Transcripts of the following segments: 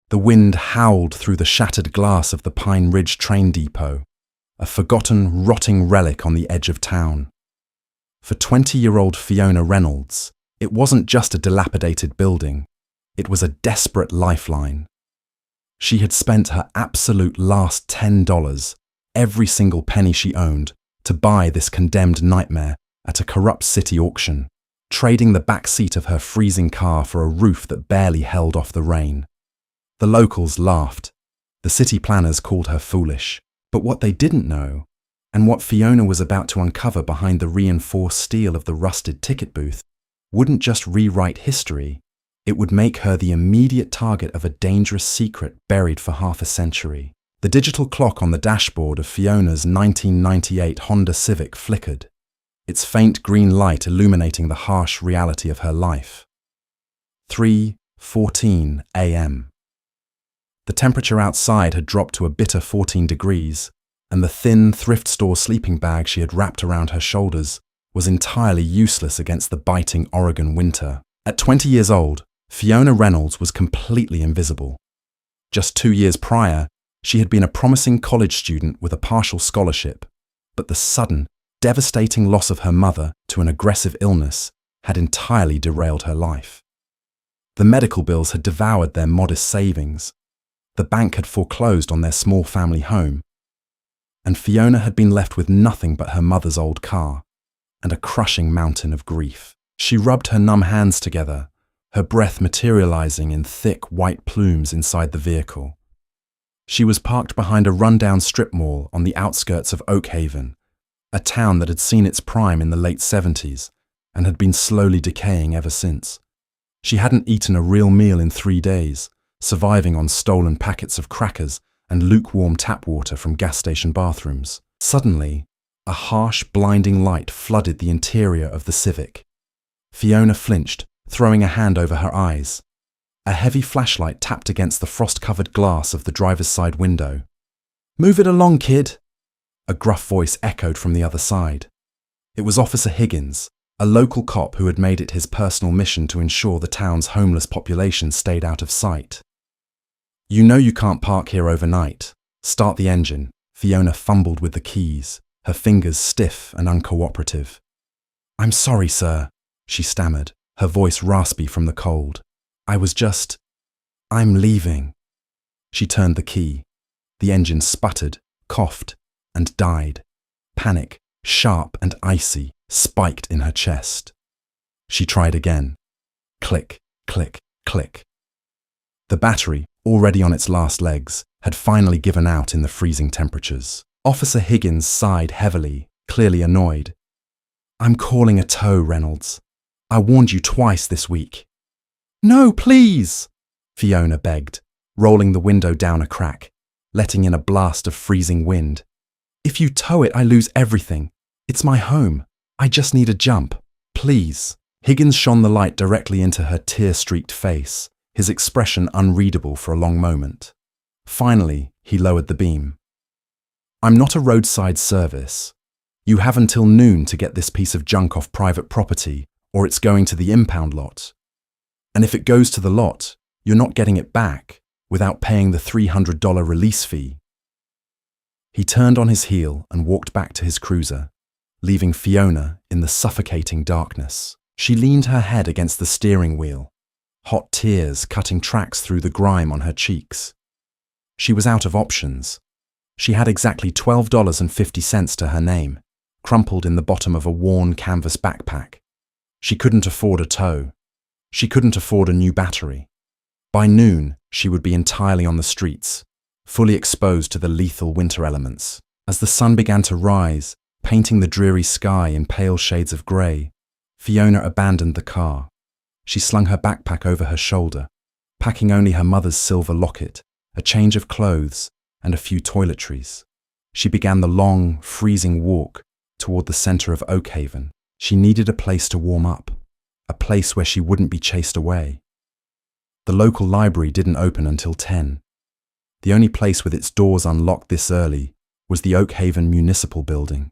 The wind howled through the shattered glass of the Pine Ridge train depot, a forgotten, rotting relic on the edge of town. For 20-year-old Fiona Reynolds, it wasn't just a dilapidated building, it was a desperate lifeline. She had spent her absolute last $10, every single penny she owned, to buy this condemned nightmare at a corrupt city auction, trading the back seat of her freezing car for a roof that barely held off the rain. The locals laughed. The city planners called her foolish. But what they didn't know, and what Fiona was about to uncover behind the reinforced steel of the rusted ticket booth, wouldn't just rewrite history, it would make her the immediate target of a dangerous secret buried for half a century. The digital clock on the dashboard of Fiona's 1998 Honda Civic flickered, its faint green light illuminating the harsh reality of her life. 3:14 a.m. The temperature outside had dropped to a bitter 14 degrees, and the thin thrift store sleeping bag she had wrapped around her shoulders was entirely useless against the biting Oregon winter. At 20 years old, Fiona Reynolds was completely invisible. Just 2 years prior, she had been a promising college student with a partial scholarship, but the sudden, devastating loss of her mother to an aggressive illness had entirely derailed her life. The medical bills had devoured their modest savings. The bank had foreclosed on their small family home, and Fiona had been left with nothing but her mother's old car and a crushing mountain of grief. She rubbed her numb hands together, her breath materializing in thick white plumes inside the vehicle. She was parked behind a rundown strip mall on the outskirts of Oak Haven, a town that had seen its prime in the late 70s and had been slowly decaying ever since. She hadn't eaten a real meal in 3 days, surviving on stolen packets of crackers and lukewarm tap water from gas station bathrooms. Suddenly, a harsh, blinding light flooded the interior of the Civic. Fiona flinched, throwing a hand over her eyes. A heavy flashlight tapped against the frost-covered glass of the driver's side window. "Move it along, kid," a gruff voice echoed from the other side. It was Officer Higgins, a local cop who had made it his personal mission to ensure the town's homeless population stayed out of sight. "You know you can't park here overnight. Start the engine." Fiona fumbled with the keys, her fingers stiff and uncooperative. "I'm sorry, sir," she stammered, her voice raspy from the cold. I'm leaving." She turned the key. The engine sputtered, coughed, and died. Panic, sharp and icy, spiked in her chest. She tried again. Click, click, click. The battery, already on its last legs, had finally given out in the freezing temperatures. Officer Higgins sighed heavily, clearly annoyed. "I'm calling a tow, Reynolds. I warned you twice this week." "No, please," Fiona begged, rolling the window down a crack, letting in a blast of freezing wind. "If you tow it, I lose everything. It's my home. I just need a jump. Please." Higgins shone the light directly into her tear-streaked face, his expression unreadable for a long moment. Finally, he lowered the beam. "I'm not a roadside service. You have until noon to get this piece of junk off private property, or it's going to the impound lot. And if it goes to the lot, you're not getting it back without paying the $300 release fee." He turned on his heel and walked back to his cruiser, leaving Fiona in the suffocating darkness. She leaned her head against the steering wheel, hot tears cutting tracks through the grime on her cheeks. She was out of options. She had exactly $12.50 to her name, crumpled in the bottom of a worn canvas backpack. She couldn't afford a tow. She couldn't afford a new battery. By noon, she would be entirely on the streets, fully exposed to the lethal winter elements. As the sun began to rise, painting the dreary sky in pale shades of grey, Fiona abandoned the car. She slung her backpack over her shoulder, packing only her mother's silver locket, a change of clothes, and a few toiletries. She began the long, freezing walk toward the centre of Oak Haven. She needed a place to warm up, a place where she wouldn't be chased away. The local library didn't open until 10. The only place with its doors unlocked this early was the Oak Haven Municipal Building.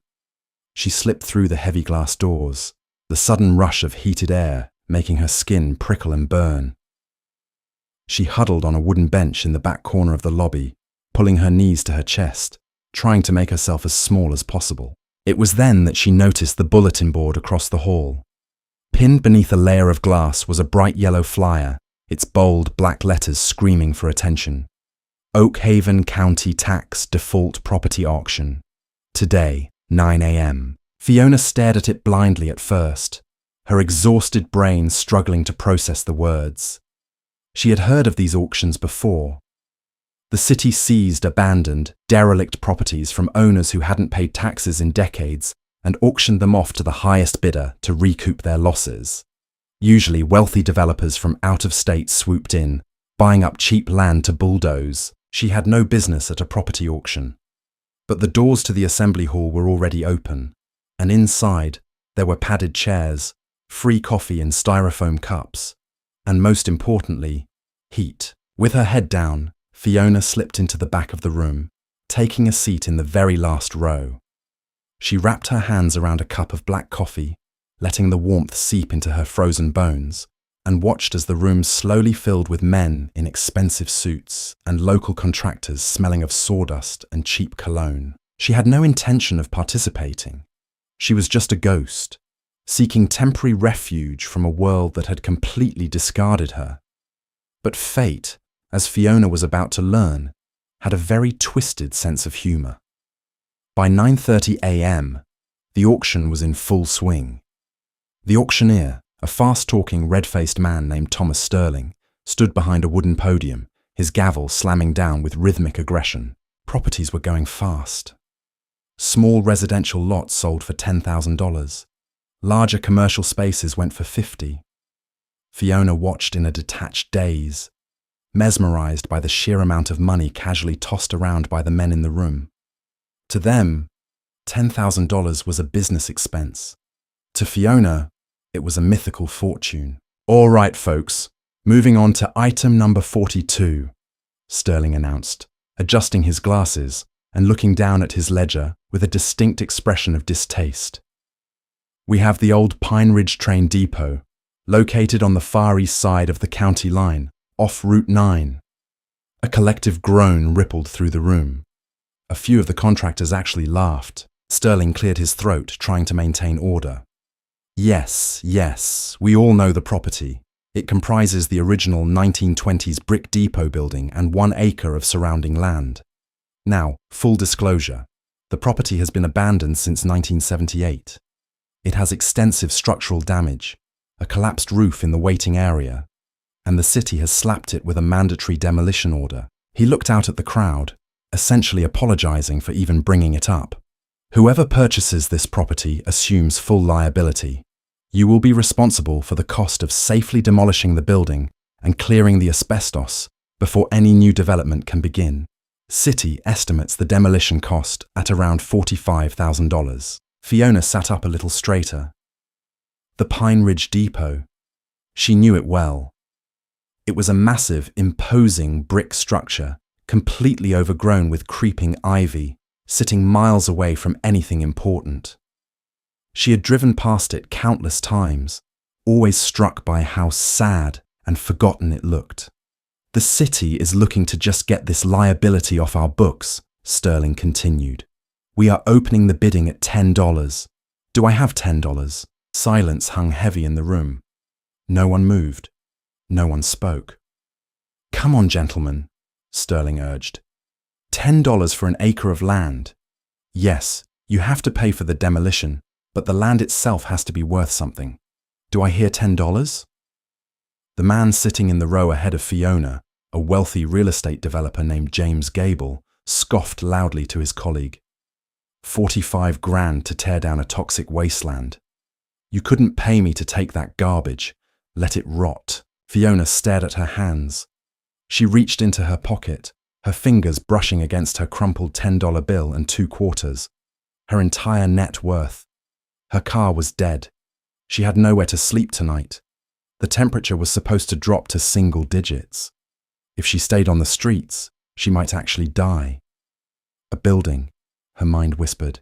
She slipped through the heavy glass doors, the sudden rush of heated air making her skin prickle and burn. She huddled on a wooden bench in the back corner of the lobby, pulling her knees to her chest, trying to make herself as small as possible. It was then that she noticed the bulletin board across the hall. Pinned beneath a layer of glass was a bright yellow flyer, its bold black letters screaming for attention. Oak Haven County Tax Default Property Auction. Today, 9 a.m. Fiona stared at it blindly at first, her exhausted brain struggling to process the words. She had heard of these auctions before. The city seized abandoned, derelict properties from owners who hadn't paid taxes in decades and auctioned them off to the highest bidder to recoup their losses. Usually wealthy developers from out of state swooped in, buying up cheap land to bulldoze. She had no business at a property auction. But the doors to the assembly hall were already open, and inside there were padded chairs, free coffee in styrofoam cups, and most importantly, heat. With her head down, Fiona slipped into the back of the room, taking a seat in the very last row. She wrapped her hands around a cup of black coffee, letting the warmth seep into her frozen bones, and watched as the room slowly filled with men in expensive suits and local contractors smelling of sawdust and cheap cologne. She had no intention of participating. She was just a ghost, seeking temporary refuge from a world that had completely discarded her. But fate, as Fiona was about to learn, had a very twisted sense of humour. By 9:30 a.m., the auction was in full swing. The auctioneer, a fast-talking, red-faced man named Thomas Sterling, stood behind a wooden podium, his gavel slamming down with rhythmic aggression. Properties were going fast. Small residential lots sold for $10,000. Larger commercial spaces went for $50,000. Fiona watched in a detached daze, mesmerized by the sheer amount of money casually tossed around by the men in the room. To them, $10,000 was a business expense. To Fiona, it was a mythical fortune. "All right, folks, moving on to item number 42, Sterling announced, adjusting his glasses and looking down at his ledger with a distinct expression of distaste. "We have the old Pine Ridge train depot, located on the far east side of the county line, off Route 9. A collective groan rippled through the room. A few of the contractors actually laughed. Sterling cleared his throat, trying to maintain order. Yes, we all know the property. It comprises the original 1920s brick depot building and 1 acre of surrounding land. Now, full disclosure, the property has been abandoned since 1978. It has extensive structural damage, a collapsed roof in the waiting area, and the city has slapped it with a mandatory demolition order." He looked out at the crowd, essentially apologizing for even bringing it up. "Whoever purchases this property assumes full liability. You will be responsible for the cost of safely demolishing the building and clearing the asbestos before any new development can begin. City estimates the demolition cost at around $45,000. Fiona sat up a little straighter. The Pine Ridge Depot. She knew it well. It was a massive, imposing brick structure, completely overgrown with creeping ivy, sitting miles away from anything important. She had driven past it countless times, always struck by how sad and forgotten it looked. "The city is looking to just get this liability off our books," Sterling continued. "We are opening the bidding at $10. Do I have $10? Silence hung heavy in the room. No one moved. No one spoke. "Come on, gentlemen," Sterling urged. $10 for an acre of land. Yes, you have to pay for the demolition, but the land itself has to be worth something. Do I hear $10? The man sitting in the row ahead of Fiona, a wealthy real estate developer named James Gable, scoffed loudly to his colleague. 45 grand to tear down a toxic wasteland. You couldn't pay me to take that garbage. Let it rot. Fiona stared at her hands. She reached into her pocket, her fingers brushing against her crumpled $10 bill and 2 quarters. Her entire net worth. Her car was dead. She had nowhere to sleep tonight. The temperature was supposed to drop to single digits. If she stayed on the streets, she might actually die. A building, her mind whispered.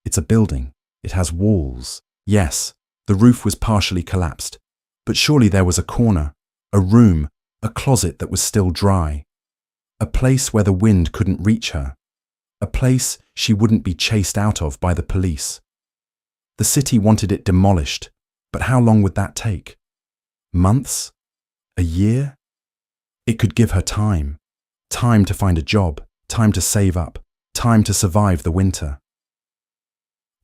It's a building. It has walls. Yes, the roof was partially collapsed. But surely there was a corner, a room, A closet that was still dry. A place where the wind couldn't reach her. A place she wouldn't be chased out of by the police. The city wanted it demolished, but how long would that take? Months? A year? It could give her time. Time to find a job, time to save up, time to survive the winter.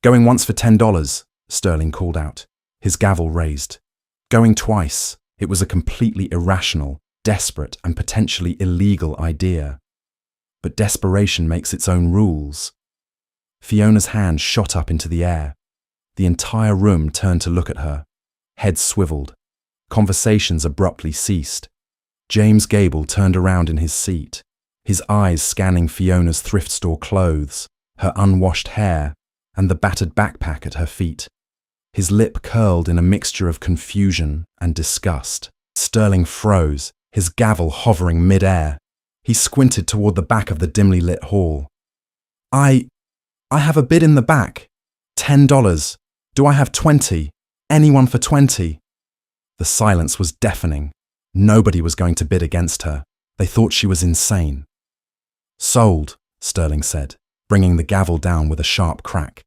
Going once for $10, Sterling called out, his gavel raised. Going twice, it was a completely irrational, desperate and potentially illegal idea. But desperation makes its own rules. Fiona's hand shot up into the air. The entire room turned to look at her. Heads swiveled. Conversations abruptly ceased. James Gable turned around in his seat, his eyes scanning Fiona's thrift store clothes, her unwashed hair, and the battered backpack at her feet. His lip curled in a mixture of confusion and disgust. Sterling froze, his gavel hovering mid-air. He squinted toward the back of the dimly lit hall. I have a bid in the back. $10. Do I have 20? Anyone for 20? The silence was deafening. Nobody was going to bid against her. They thought she was insane. Sold, Sterling said, bringing the gavel down with a sharp crack.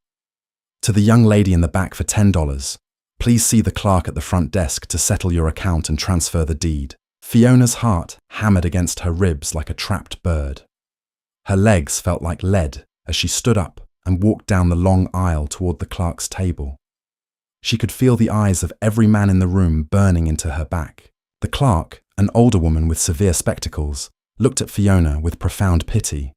To the young lady in the back for $10. Please see the clerk at the front desk to settle your account and transfer the deed. Fiona's heart hammered against her ribs like a trapped bird. Her legs felt like lead as she stood up and walked down the long aisle toward the clerk's table. She could feel the eyes of every man in the room burning into her back. The clerk, an older woman with severe spectacles, looked at Fiona with profound pity.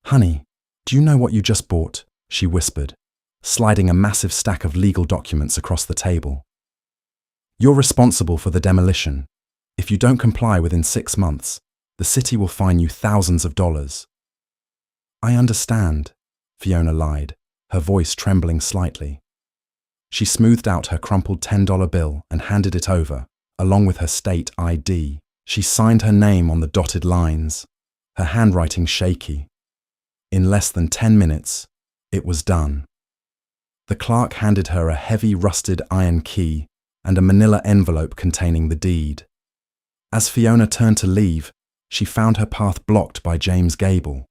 "Honey, do you know what you just bought?" she whispered, sliding a massive stack of legal documents across the table. "You're responsible for the demolition. If you don't comply within 6 months, the city will fine you thousands of dollars." "I understand," Fiona lied, her voice trembling slightly. She smoothed out her crumpled $10 bill and handed it over, along with her state ID. She signed her name on the dotted lines, her handwriting shaky. In less than 10 minutes, it was done. The clerk handed her a heavy rusted iron key and a manila envelope containing the deed. As Fiona turned to leave, she found her path blocked by James Gable.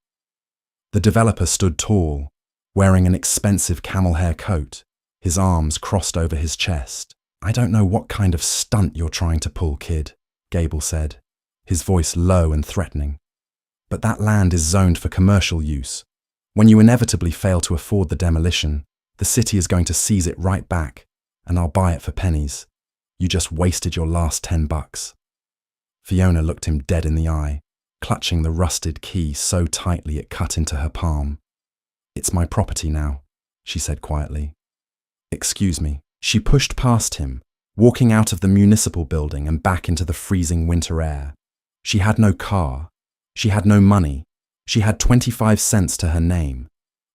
The developer stood tall, wearing an expensive camel hair coat, his arms crossed over his chest. "I don't know what kind of stunt you're trying to pull, kid," Gable said, his voice low and threatening. "But that land is zoned for commercial use. When you inevitably fail to afford the demolition, the city is going to seize it right back, and I'll buy it for pennies. You just wasted your last $10. Fiona looked him dead in the eye, clutching the rusted key so tightly it cut into her palm. "It's my property now," she said quietly. "Excuse me." She pushed past him, walking out of the municipal building and back into the freezing winter air. She had no car. She had no money. She had 25 cents to her name.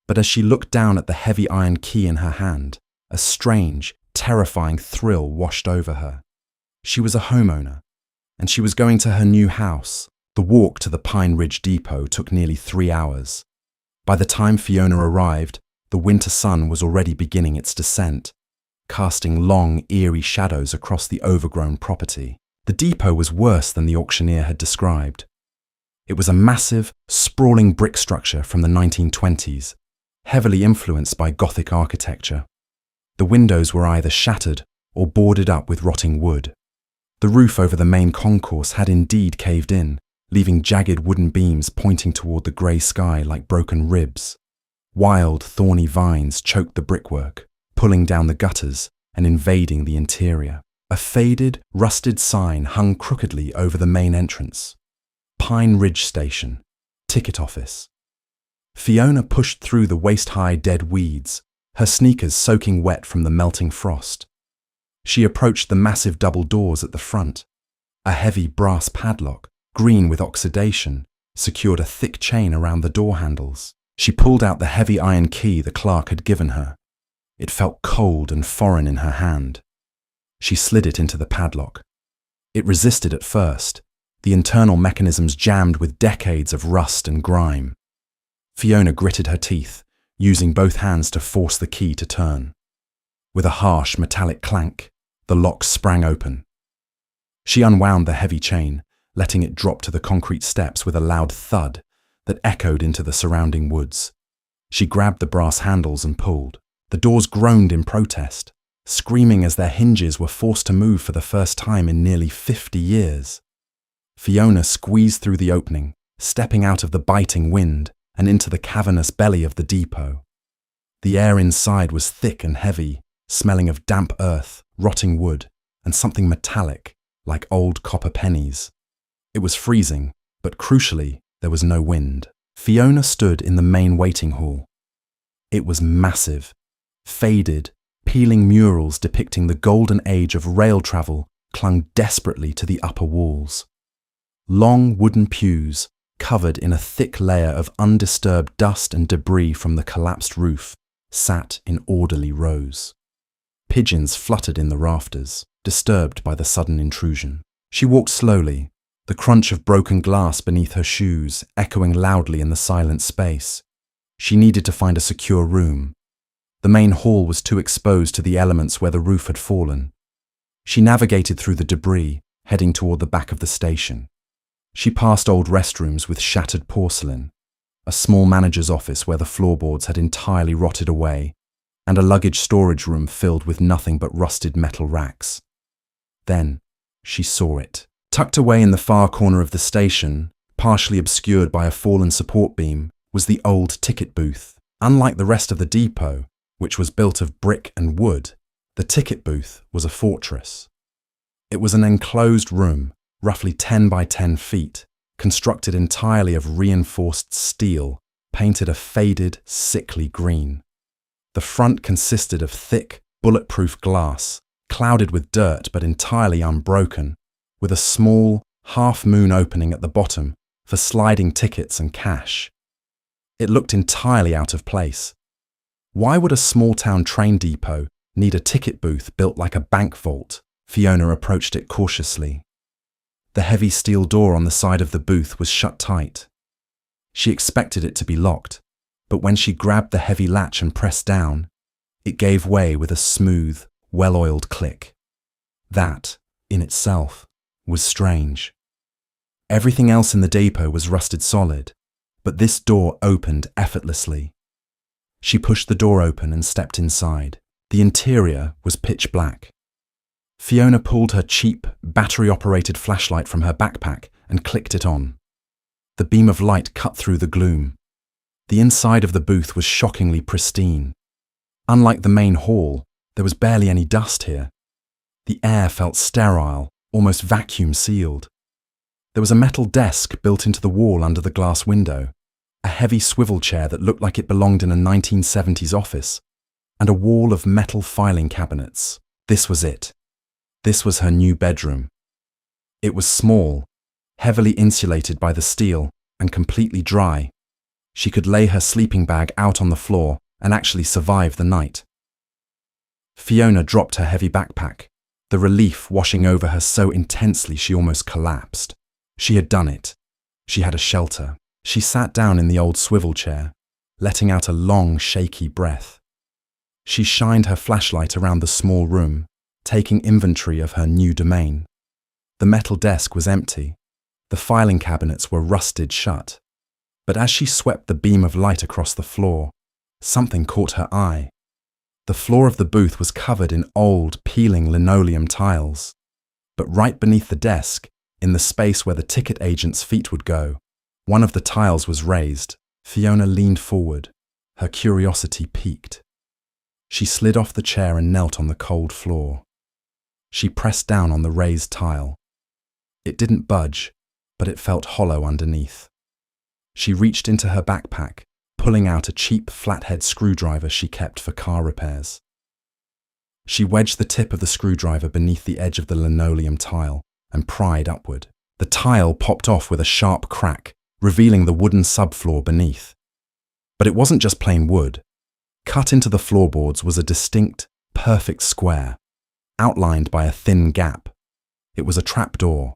But as she looked down at the heavy iron key in her hand, a strange, terrifying thrill washed over her. She was a homeowner, and she was going to her new house. The walk to the Pine Ridge Depot took nearly 3 hours. By the time Fiona arrived, the winter sun was already beginning its descent, casting long, eerie shadows across the overgrown property. The depot was worse than the auctioneer had described. It was a massive, sprawling brick structure from the 1920s, heavily influenced by Gothic architecture. The windows were either shattered or boarded up with rotting wood. The roof over the main concourse had indeed caved in, leaving jagged wooden beams pointing toward the grey sky like broken ribs. Wild, thorny vines choked the brickwork, pulling down the gutters and invading the interior. A faded, rusted sign hung crookedly over the main entrance. Pine Ridge Station, ticket office. Fiona pushed through the waist-high dead weeds, her sneakers soaking wet from the melting frost. She approached the massive double doors at the front. A heavy brass padlock, green with oxidation, secured a thick chain around the door handles. She pulled out the heavy iron key the clerk had given her. It felt cold and foreign in her hand. She slid it into the padlock. It resisted at first, the internal mechanisms jammed with decades of rust and grime. Fiona gritted her teeth, using both hands to force the key to turn. With a harsh metallic clank, the lock sprang open. She unwound the heavy chain, letting it drop to the concrete steps with a loud thud that echoed into the surrounding woods. She grabbed the brass handles and pulled. The doors groaned in protest, screaming as their hinges were forced to move for the first time in nearly 50 years. Fiona squeezed through the opening, stepping out of the biting wind and into the cavernous belly of the depot. The air inside was thick and heavy, smelling of damp earth, rotting wood, and something metallic, like old copper pennies. It was freezing, but crucially, there was no wind. Fiona stood in the main waiting hall. It was massive. Faded, peeling murals depicting the golden age of rail travel clung desperately to the upper walls. Long wooden pews, covered in a thick layer of undisturbed dust and debris from the collapsed roof, sat in orderly rows. Pigeons fluttered in the rafters, disturbed by the sudden intrusion. She walked slowly, the crunch of broken glass beneath her shoes echoing loudly in the silent space. She needed to find a secure room. The main hall was too exposed to the elements where the roof had fallen. She navigated through the debris, heading toward the back of the station. She passed old restrooms with shattered porcelain, a small manager's office where the floorboards had entirely rotted away, and a luggage storage room filled with nothing but rusted metal racks. Then she saw it. Tucked away in the far corner of the station, partially obscured by a fallen support beam, was the old ticket booth. Unlike the rest of the depot, which was built of brick and wood, the ticket booth was a fortress. It was an enclosed room, roughly 10 by 10 feet, constructed entirely of reinforced steel, painted a faded, sickly green. The front consisted of thick, bulletproof glass, clouded with dirt but entirely unbroken, with a small, half-moon opening at the bottom for sliding tickets and cash. It looked entirely out of place. Why would a small-town train depot need a ticket booth built like a bank vault? Fiona approached it cautiously. The heavy steel door on the side of the booth was shut tight. She expected it to be locked, but when she grabbed the heavy latch and pressed down, it gave way with a smooth, well-oiled click. That, in itself, was strange. Everything else in the depot was rusted solid, but this door opened effortlessly. She pushed the door open and stepped inside. The interior was pitch black. Fiona pulled her cheap, battery-operated flashlight from her backpack and clicked it on. The beam of light cut through the gloom. The inside of the booth was shockingly pristine. Unlike the main hall, there was barely any dust here. The air felt sterile, almost vacuum-sealed. There was a metal desk built into the wall under the glass window, a heavy swivel chair that looked like it belonged in a 1970s office, and a wall of metal filing cabinets. This was it. This was her new bedroom. It was small, heavily insulated by the steel, and completely dry. She could lay her sleeping bag out on the floor and actually survive the night. Fiona dropped her heavy backpack, the relief washing over her so intensely she almost collapsed. She had done it. She had a shelter. She sat down in the old swivel chair, letting out a long, shaky breath. She shined her flashlight around the small room, taking inventory of her new domain. The metal desk was empty. The filing cabinets were rusted shut. But as she swept the beam of light across the floor, something caught her eye. The floor of the booth was covered in old, peeling linoleum tiles. But right beneath the desk, in the space where the ticket agent's feet would go, one of the tiles was raised. Fiona leaned forward, her curiosity piqued. She slid off the chair and knelt on the cold floor. She pressed down on the raised tile. It didn't budge, but it felt hollow underneath. She reached into her backpack, pulling out a cheap flathead screwdriver she kept for car repairs. She wedged the tip of the screwdriver beneath the edge of the linoleum tile and pried upward. The tile popped off with a sharp crack, revealing the wooden subfloor beneath. But it wasn't just plain wood. Cut into the floorboards was a distinct, perfect square, outlined by a thin gap. It was a trapdoor.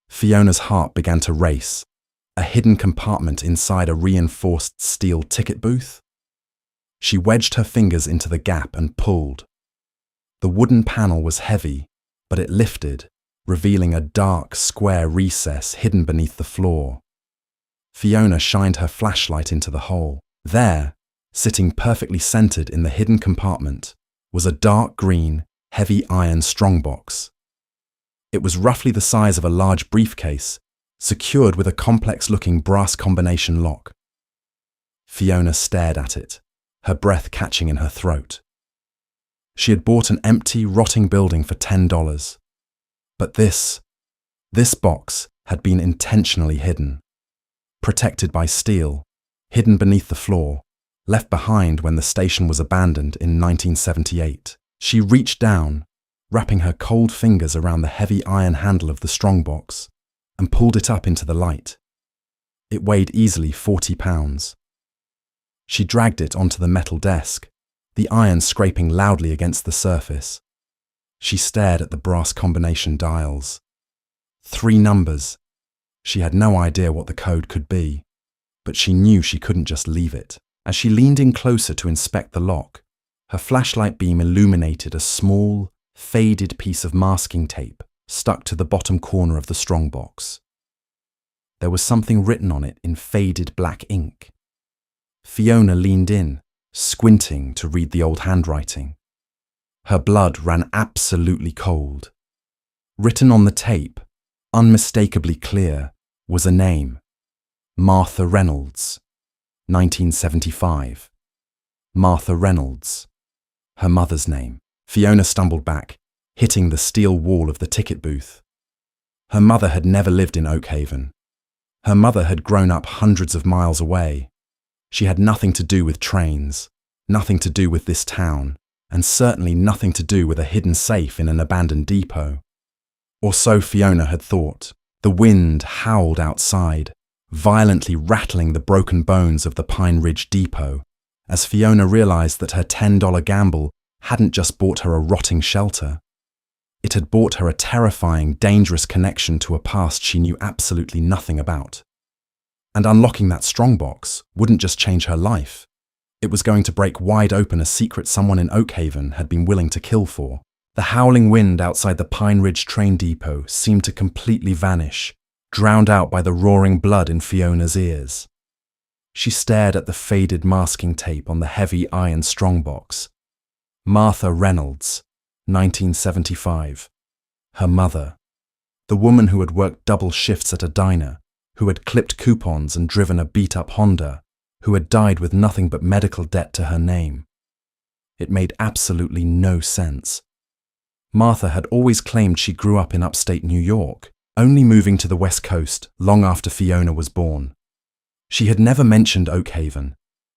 Fiona's heart began to race. A hidden compartment inside a reinforced steel ticket booth? She wedged her fingers into the gap and pulled. The wooden panel was heavy, but it lifted, revealing a dark, square recess hidden beneath the floor. Fiona shined her flashlight into the hole. There, sitting perfectly centered in the hidden compartment, was a dark green, heavy iron strongbox. It was roughly the size of a large briefcase, secured with a complex-looking brass combination lock. Fiona stared at it, her breath catching in her throat. She had bought an empty, rotting building for $10. But this box had been intentionally hidden. Protected by steel, hidden beneath the floor, left behind when the station was abandoned in 1978. She reached down, wrapping her cold fingers around the heavy iron handle of the strongbox, and pulled it up into the light. It weighed easily 40 pounds. She dragged it onto the metal desk, the iron scraping loudly against the surface. She stared at the brass combination dials. 3 numbers. She had no idea what the code could be, but she knew she couldn't just leave it. As she leaned in closer to inspect the lock, her flashlight beam illuminated a small, faded piece of masking tape stuck to the bottom corner of the strongbox. There was something written on it in faded black ink. Fiona leaned in, squinting to read the old handwriting. Her blood ran absolutely cold. Written on the tape, unmistakably clear, was a name: Martha Reynolds, 1975. Martha Reynolds, her mother's name. Fiona stumbled back, hitting the steel wall of the ticket booth. Her mother had never lived in Oakhaven. Her mother had grown up hundreds of miles away. She had nothing to do with trains, nothing to do with this town, and certainly nothing to do with a hidden safe in an abandoned depot. Or so Fiona had thought. The wind howled outside, violently rattling the broken bones of the Pine Ridge depot, as Fiona realized that her $10 gamble hadn't just bought her a rotting shelter. It had bought her a terrifying, dangerous connection to a past she knew absolutely nothing about. And unlocking that strongbox wouldn't just change her life. It was going to break wide open a secret someone in Oakhaven had been willing to kill for. The howling wind outside the Pine Ridge train depot seemed to completely vanish, drowned out by the roaring blood in Fiona's ears. She stared at the faded masking tape on the heavy iron strongbox. Martha Reynolds, 1975. Her mother. The woman who had worked double shifts at a diner, who had clipped coupons and driven a beat-up Honda, who had died with nothing but medical debt to her name. It made absolutely no sense. Martha had always claimed she grew up in upstate New York, only moving to the West Coast long after Fiona was born. She had never mentioned Oakhaven.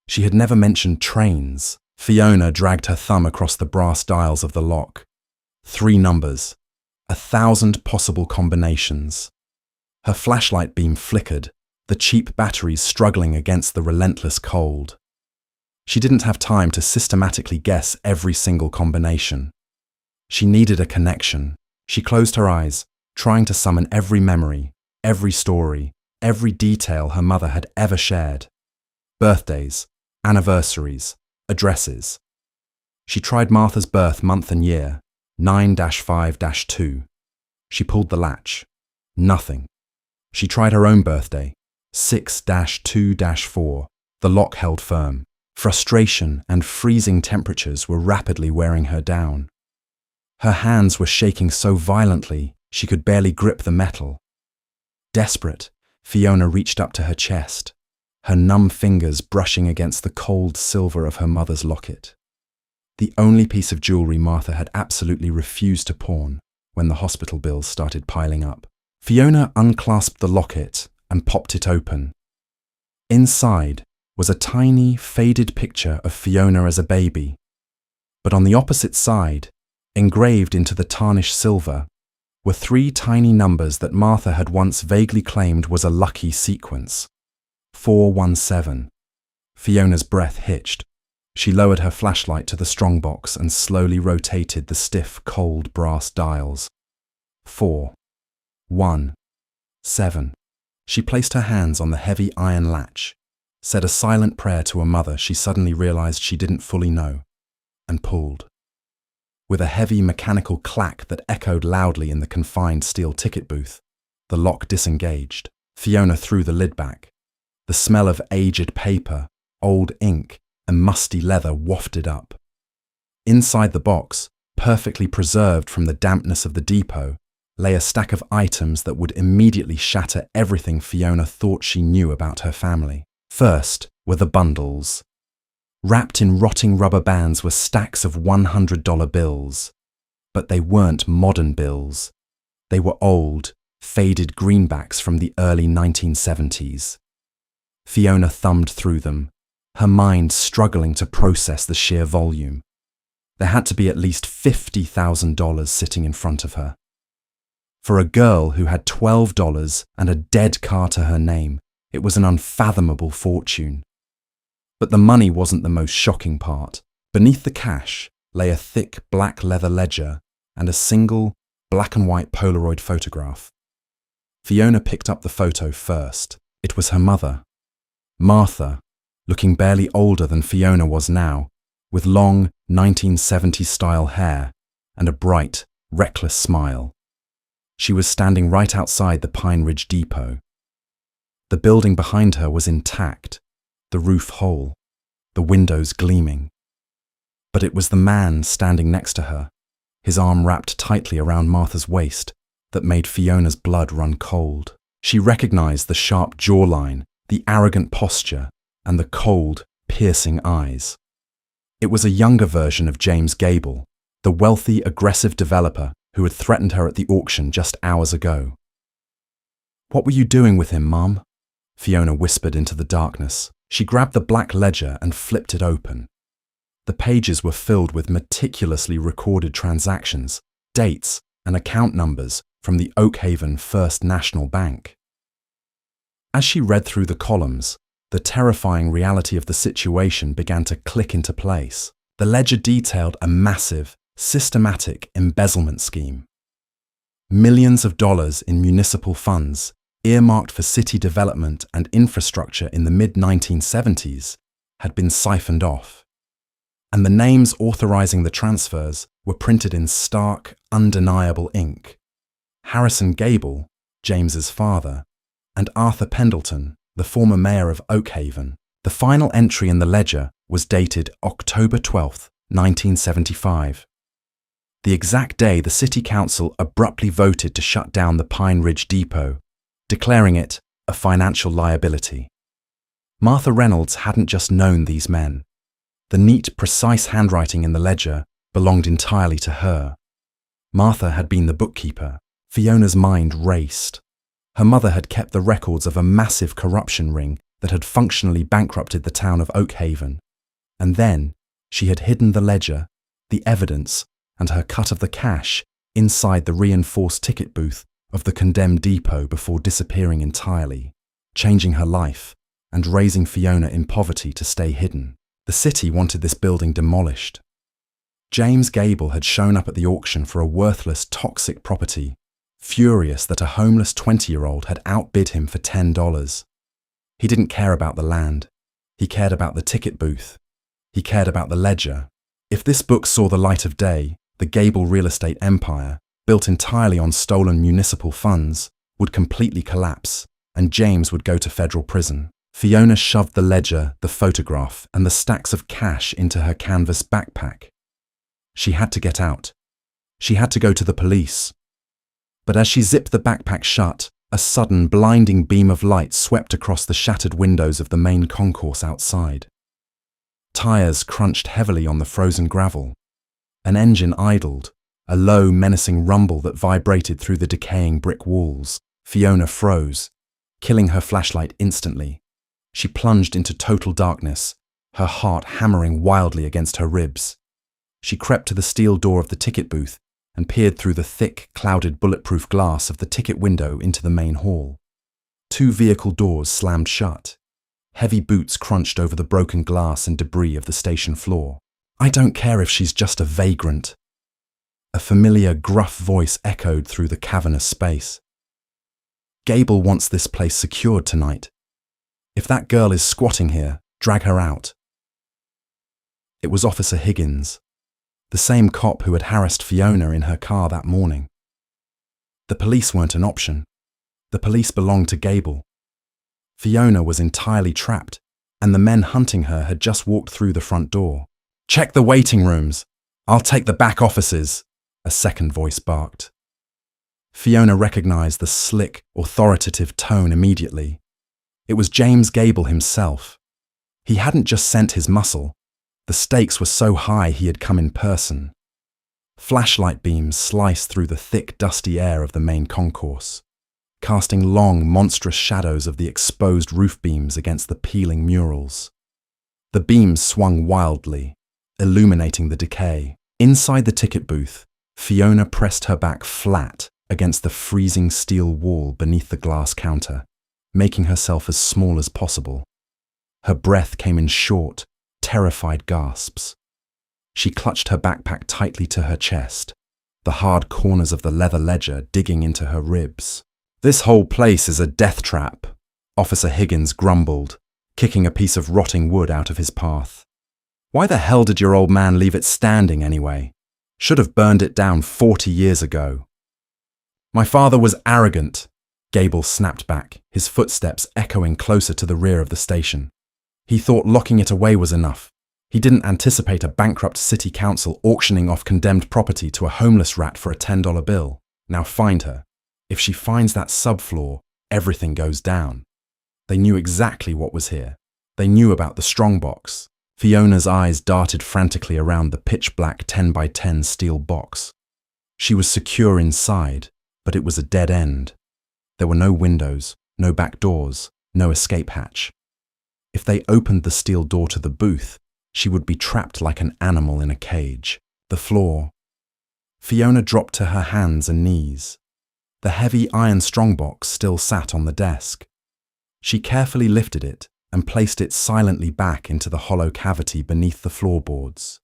She had never mentioned trains. Fiona dragged her thumb across the brass dials of the lock. 3 numbers. 1,000 possible combinations. Her flashlight beam flickered, the cheap batteries struggling against the relentless cold. She didn't have time to systematically guess every single combination. She needed a connection. She closed her eyes, trying to summon every memory, every story, every detail her mother had ever shared. Birthdays, anniversaries, addresses. She tried Martha's birth month and year, 9-5-2. She pulled the latch. Nothing. She tried her own birthday, 6-2-4. The lock held firm. Frustration and freezing temperatures were rapidly wearing her down. Her hands were shaking so violently she could barely grip the metal. Desperate, Fiona reached up to her chest, her numb fingers brushing against the cold silver of her mother's locket. The only piece of jewelry Martha had absolutely refused to pawn when the hospital bills started piling up. Fiona unclasped the locket and popped it open. Inside was a tiny, faded picture of Fiona as a baby. But on the opposite side, engraved into the tarnished silver, were 3 tiny numbers that Martha had once vaguely claimed was a lucky sequence. 417. Fiona's breath hitched. She lowered her flashlight to the strongbox and slowly rotated the stiff, cold brass dials. 4. 1. 7. She placed her hands on the heavy iron latch, said a silent prayer to a mother she suddenly realized she didn't fully know, and pulled. With a heavy mechanical clack that echoed loudly in the confined steel ticket booth, the lock disengaged. Fiona threw the lid back. The smell of aged paper, old ink, and musty leather wafted up. Inside the box, perfectly preserved from the dampness of the depot, lay a stack of items that would immediately shatter everything Fiona thought she knew about her family. First were the bundles. Wrapped in rotting rubber bands were stacks of $100 bills. But they weren't modern bills. They were old, faded greenbacks from the early 1970s. Fiona thumbed through them, her mind struggling to process the sheer volume. There had to be at least $50,000 sitting in front of her. For a girl who had $12 and a dead car to her name, it was an unfathomable fortune. But the money wasn't the most shocking part. Beneath the cash lay a thick black leather ledger and a single black and white Polaroid photograph. Fiona picked up the photo first. It was her mother, Martha, looking barely older than Fiona was now, with long 1970s-style hair and a bright, reckless smile. She was standing right outside the Pine Ridge Depot. The building behind her was intact, the roof whole, the windows gleaming. But it was the man standing next to her, his arm wrapped tightly around Martha's waist, that made Fiona's blood run cold. She recognized the sharp jawline, the arrogant posture, and the cold, piercing eyes. It was a younger version of James Gable, the wealthy, aggressive developer who had threatened her at the auction just hours ago. "What were you doing with him, Mum?" Fiona whispered into the darkness. She grabbed the black ledger and flipped it open. The pages were filled with meticulously recorded transactions, dates, and account numbers from the Oakhaven First National Bank. As she read through the columns, the terrifying reality of the situation began to click into place. The ledger detailed a massive, systematic embezzlement scheme. Millions of dollars in municipal funds, earmarked for city development and infrastructure in the mid-1970s, had been siphoned off. And the names authorizing the transfers were printed in stark, undeniable ink. Harrison Gable, James's father, and Arthur Pendleton, the former mayor of Oakhaven. The final entry in the ledger was dated October 12, 1975. The exact day the city council abruptly voted to shut down the Pine Ridge Depot, declaring it a financial liability. Martha Reynolds hadn't just known these men. The neat, precise handwriting in the ledger belonged entirely to her. Martha had been the bookkeeper. Fiona's mind raced. Her mother had kept the records of a massive corruption ring that had functionally bankrupted the town of Oakhaven. And then she had hidden the ledger, the evidence, and her cut of the cash inside the reinforced ticket booth of the condemned depot before disappearing entirely, changing her life and raising Fiona in poverty to stay hidden. The city wanted this building demolished. James Gable had shown up at the auction for a worthless, toxic property, furious that a homeless 20-year-old had outbid him for $10. He didn't care about the land. He cared about the ticket booth. He cared about the ledger. If this book saw the light of day, the Gable real estate empire, built entirely on stolen municipal funds, would completely collapse, and James would go to federal prison. Fiona shoved the ledger, the photograph, and the stacks of cash into her canvas backpack. She had to get out. She had to go to the police. But as she zipped the backpack shut, a sudden, blinding beam of light swept across the shattered windows of the main concourse outside. Tires crunched heavily on the frozen gravel. An engine idled, a low, menacing rumble that vibrated through the decaying brick walls. Fiona froze, killing her flashlight instantly. She plunged into total darkness, her heart hammering wildly against her ribs. She crept to the steel door of the ticket booth and peered through the thick, clouded bulletproof glass of the ticket window into the main hall. 2 vehicle doors slammed shut. Heavy boots crunched over the broken glass and debris of the station floor. "I don't care if she's just a vagrant." A familiar, gruff voice echoed through the cavernous space. "Gable wants this place secured tonight. If that girl is squatting here, drag her out." It was Officer Higgins. The same cop who had harassed Fiona in her car that morning. The police weren't an option. The police belonged to Gable. Fiona was entirely trapped, and the men hunting her had just walked through the front door. "Check the waiting rooms. I'll take the back offices," a second voice barked. Fiona recognized the slick, authoritative tone immediately. It was James Gable himself. He hadn't just sent his muscle. The stakes were so high he had come in person. Flashlight beams sliced through the thick, dusty air of the main concourse, casting long, monstrous shadows of the exposed roof beams against the peeling murals. The beams swung wildly, illuminating the decay. Inside the ticket booth, Fiona pressed her back flat against the freezing steel wall beneath the glass counter, making herself as small as possible. Her breath came in short, terrified gasps. She clutched her backpack tightly to her chest, the hard corners of the leather ledger digging into her ribs. "This whole place is a death trap," Officer Higgins grumbled, kicking a piece of rotting wood out of his path. "Why the hell did your old man leave it standing anyway? Should have burned it down 40 years ago." "My father was arrogant," Gable snapped back, his footsteps echoing closer to the rear of the station. "He thought locking it away was enough. He didn't anticipate a bankrupt city council auctioning off condemned property to a homeless rat for a $10 bill. Now find her. If she finds that subfloor, everything goes down." They knew exactly what was here. They knew about the strongbox. Fiona's eyes darted frantically around the pitch-black 10 by 10 steel box. She was secure inside, but it was a dead end. There were no windows, no back doors, no escape hatch. If they opened the steel door to the booth, she would be trapped like an animal in a cage. The floor. Fiona dropped to her hands and knees. The heavy iron strongbox still sat on the desk. She carefully lifted it and placed it silently back into the hollow cavity beneath the floorboards.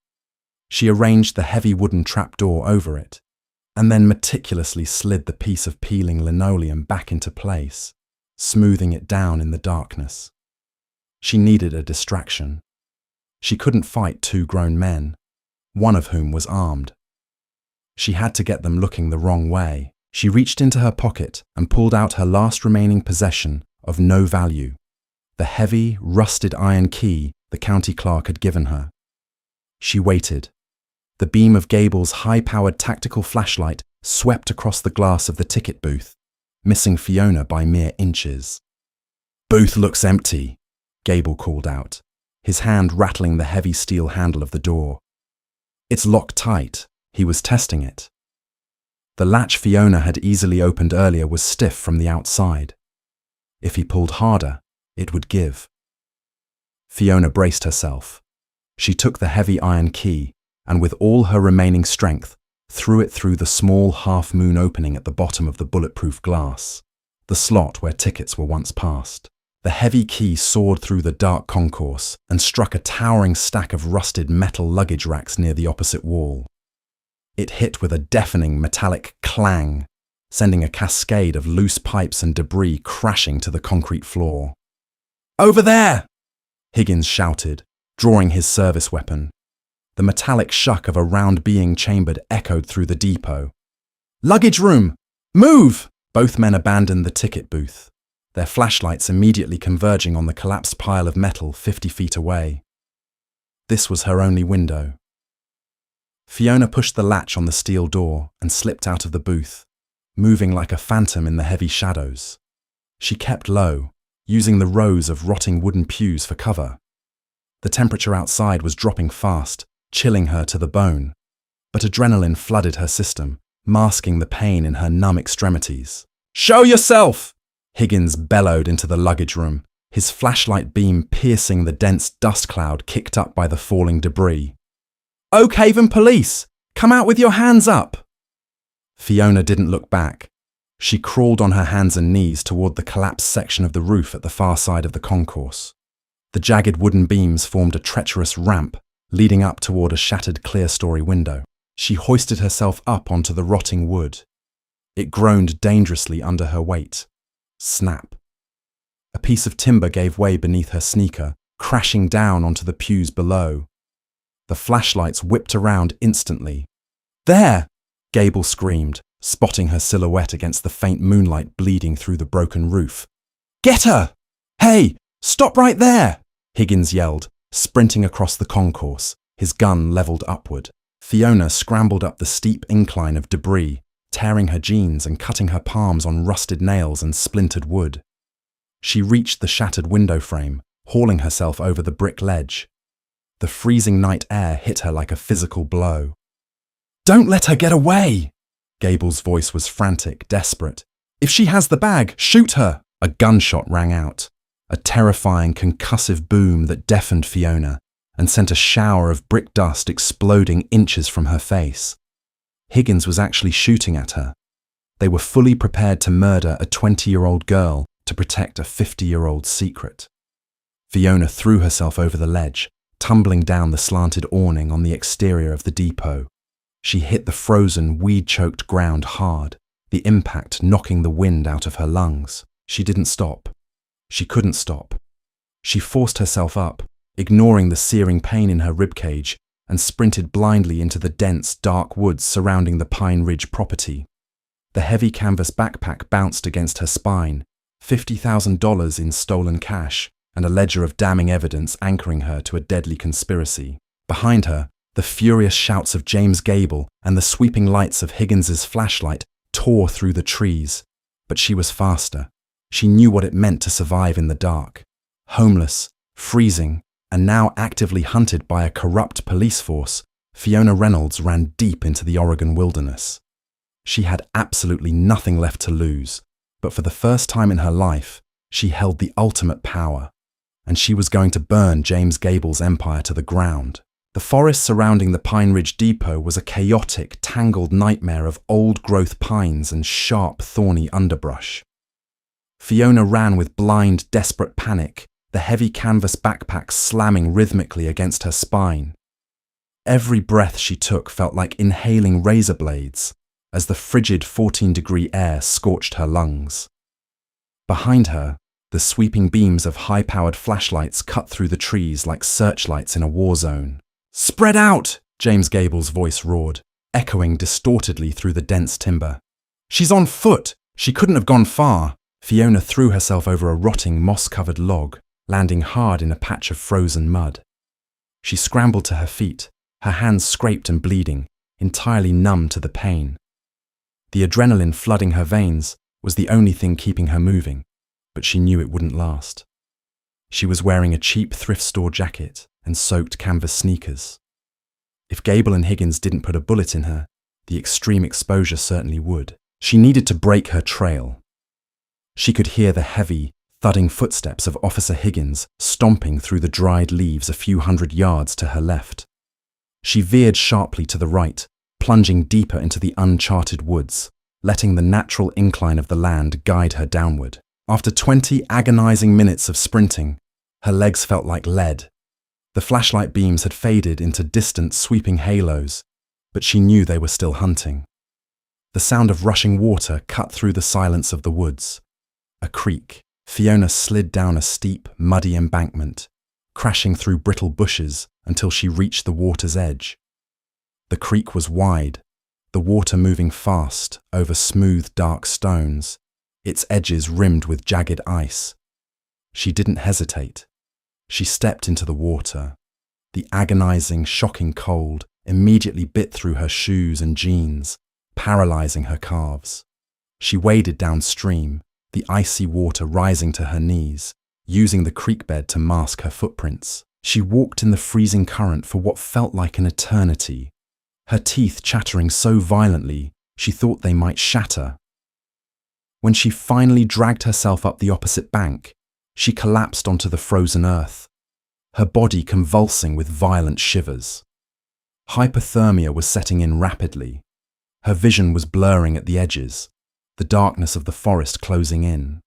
She arranged the heavy wooden trapdoor over it, and then meticulously slid the piece of peeling linoleum back into place, smoothing it down in the darkness. She needed a distraction. She couldn't fight two grown men, one of whom was armed. She had to get them looking the wrong way. She reached into her pocket and pulled out her last remaining possession of no value, the heavy, rusted iron key the county clerk had given her. She waited. The beam of Gable's high-powered tactical flashlight swept across the glass of the ticket booth, missing Fiona by mere inches. "Booth looks empty," Gable called out, his hand rattling the heavy steel handle of the door. "It's locked tight." He was testing it. The latch Fiona had easily opened earlier was stiff from the outside. If he pulled harder, it would give. Fiona braced herself. She took the heavy iron key and with all her remaining strength, threw it through the small half-moon opening at the bottom of the bulletproof glass, the slot where tickets were once passed. The heavy key soared through the dark concourse and struck a towering stack of rusted metal luggage racks near the opposite wall. It hit with a deafening metallic clang, sending a cascade of loose pipes and debris crashing to the concrete floor. "Over there!" Higgins shouted, drawing his service weapon. The metallic shuck of a round being chambered echoed through the depot. "Luggage room! Move!" Both men abandoned the ticket booth, their flashlights immediately converging on the collapsed pile of metal 50 feet away. This was her only window. Fiona pushed the latch on the steel door and slipped out of the booth, moving like a phantom in the heavy shadows. She kept low, using the rows of rotting wooden pews for cover. The temperature outside was dropping fast, chilling her to the bone, but adrenaline flooded her system, masking the pain in her numb extremities. "Show yourself!" Higgins bellowed into the luggage room, his flashlight beam piercing the dense dust cloud kicked up by the falling debris. "Oak Haven Police! Come out with your hands up!" Fiona didn't look back. She crawled on her hands and knees toward the collapsed section of the roof at the far side of the concourse. The jagged wooden beams formed a treacherous ramp leading up toward a shattered clear-story window. She hoisted herself up onto the rotting wood. It groaned dangerously under her weight. Snap. A piece of timber gave way beneath her sneaker, crashing down onto the pews below. The flashlights whipped around instantly. "There!" Gable screamed, spotting her silhouette against the faint moonlight bleeding through the broken roof. "Get her! Hey, stop right there!" Higgins yelled, sprinting across the concourse, his gun leveled upward. Fiona scrambled up the steep incline of debris, tearing her jeans and cutting her palms on rusted nails and splintered wood. She reached the shattered window frame, hauling herself over the brick ledge. The freezing night air hit her like a physical blow. "Don't let her get away!" Gable's voice was frantic, desperate. "If she has the bag, shoot her!" A gunshot rang out, a terrifying concussive boom that deafened Fiona and sent a shower of brick dust exploding inches from her face. Higgins was actually shooting at her. They were fully prepared to murder a 20-year-old girl to protect a 50-year-old secret. Fiona threw herself over the ledge, tumbling down the slanted awning on the exterior of the depot. She hit the frozen, weed-choked ground hard, the impact knocking the wind out of her lungs. She didn't stop. She couldn't stop. She forced herself up, ignoring the searing pain in her ribcage, and sprinted blindly into the dense, dark woods surrounding the Pine Ridge property. The heavy canvas backpack bounced against her spine, $50,000 in stolen cash, and a ledger of damning evidence anchoring her to a deadly conspiracy. Behind her, the furious shouts of James Gable and the sweeping lights of Higgins's flashlight tore through the trees. But she was faster. She knew what it meant to survive in the dark. Homeless, freezing, and now actively hunted by a corrupt police force, Fiona Reynolds ran deep into the Oregon wilderness. She had absolutely nothing left to lose, but for the first time in her life, she held the ultimate power, and she was going to burn James Gable's empire to the ground. The forest surrounding the Pine Ridge Depot was a chaotic, tangled nightmare of old-growth pines and sharp, thorny underbrush. Fiona ran with blind, desperate panic, the heavy canvas backpack slamming rhythmically against her spine. Every breath she took felt like inhaling razor blades, as the frigid 14-degree air scorched her lungs. Behind her, the sweeping beams of high-powered flashlights cut through the trees like searchlights in a war zone. "Spread out!" James Gable's voice roared, echoing distortedly through the dense timber. "She's on foot! She couldn't have gone far!" Fiona threw herself over a rotting, moss-covered log, landing hard in a patch of frozen mud. She scrambled to her feet, her hands scraped and bleeding, entirely numb to the pain. The adrenaline flooding her veins was the only thing keeping her moving, but she knew it wouldn't last. She was wearing a cheap thrift store jacket and soaked canvas sneakers. If Gable and Higgins didn't put a bullet in her, the extreme exposure certainly would. She needed to break her trail. She could hear the heavy, thudding footsteps of Officer Higgins stomping through the dried leaves a few hundred yards to her left. She veered sharply to the right, plunging deeper into the uncharted woods, letting the natural incline of the land guide her downward. After 20 agonizing minutes of sprinting, her legs felt like lead. The flashlight beams had faded into distant, sweeping halos, but she knew they were still hunting. The sound of rushing water cut through the silence of the woods. A creek. Fiona slid down a steep, muddy embankment, crashing through brittle bushes until she reached the water's edge. The creek was wide, the water moving fast over smooth, dark stones, its edges rimmed with jagged ice. She didn't hesitate. She stepped into the water. The agonizing, shocking cold immediately bit through her shoes and jeans, paralyzing her calves. She waded downstream, the icy water rising to her knees, using the creek bed to mask her footprints. She walked in the freezing current for what felt like an eternity, her teeth chattering so violently she thought they might shatter. When she finally dragged herself up the opposite bank, she collapsed onto the frozen earth, her body convulsing with violent shivers. Hypothermia was setting in rapidly. Her vision was blurring at the edges, the darkness of the forest closing in.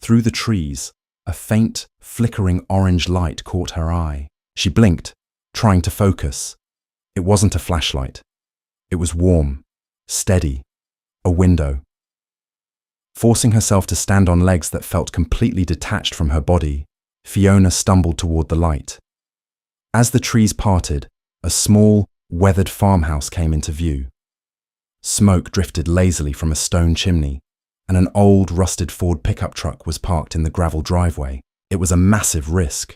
Through the trees, a faint, flickering orange light caught her eye. She blinked, trying to focus. It wasn't a flashlight. It was warm, steady, a window. Forcing herself to stand on legs that felt completely detached from her body, Fiona stumbled toward the light. As the trees parted, A small, weathered farmhouse came into view. Smoke drifted lazily from a stone chimney, and an old, rusted Ford pickup truck was parked in the gravel driveway. It was a massive risk.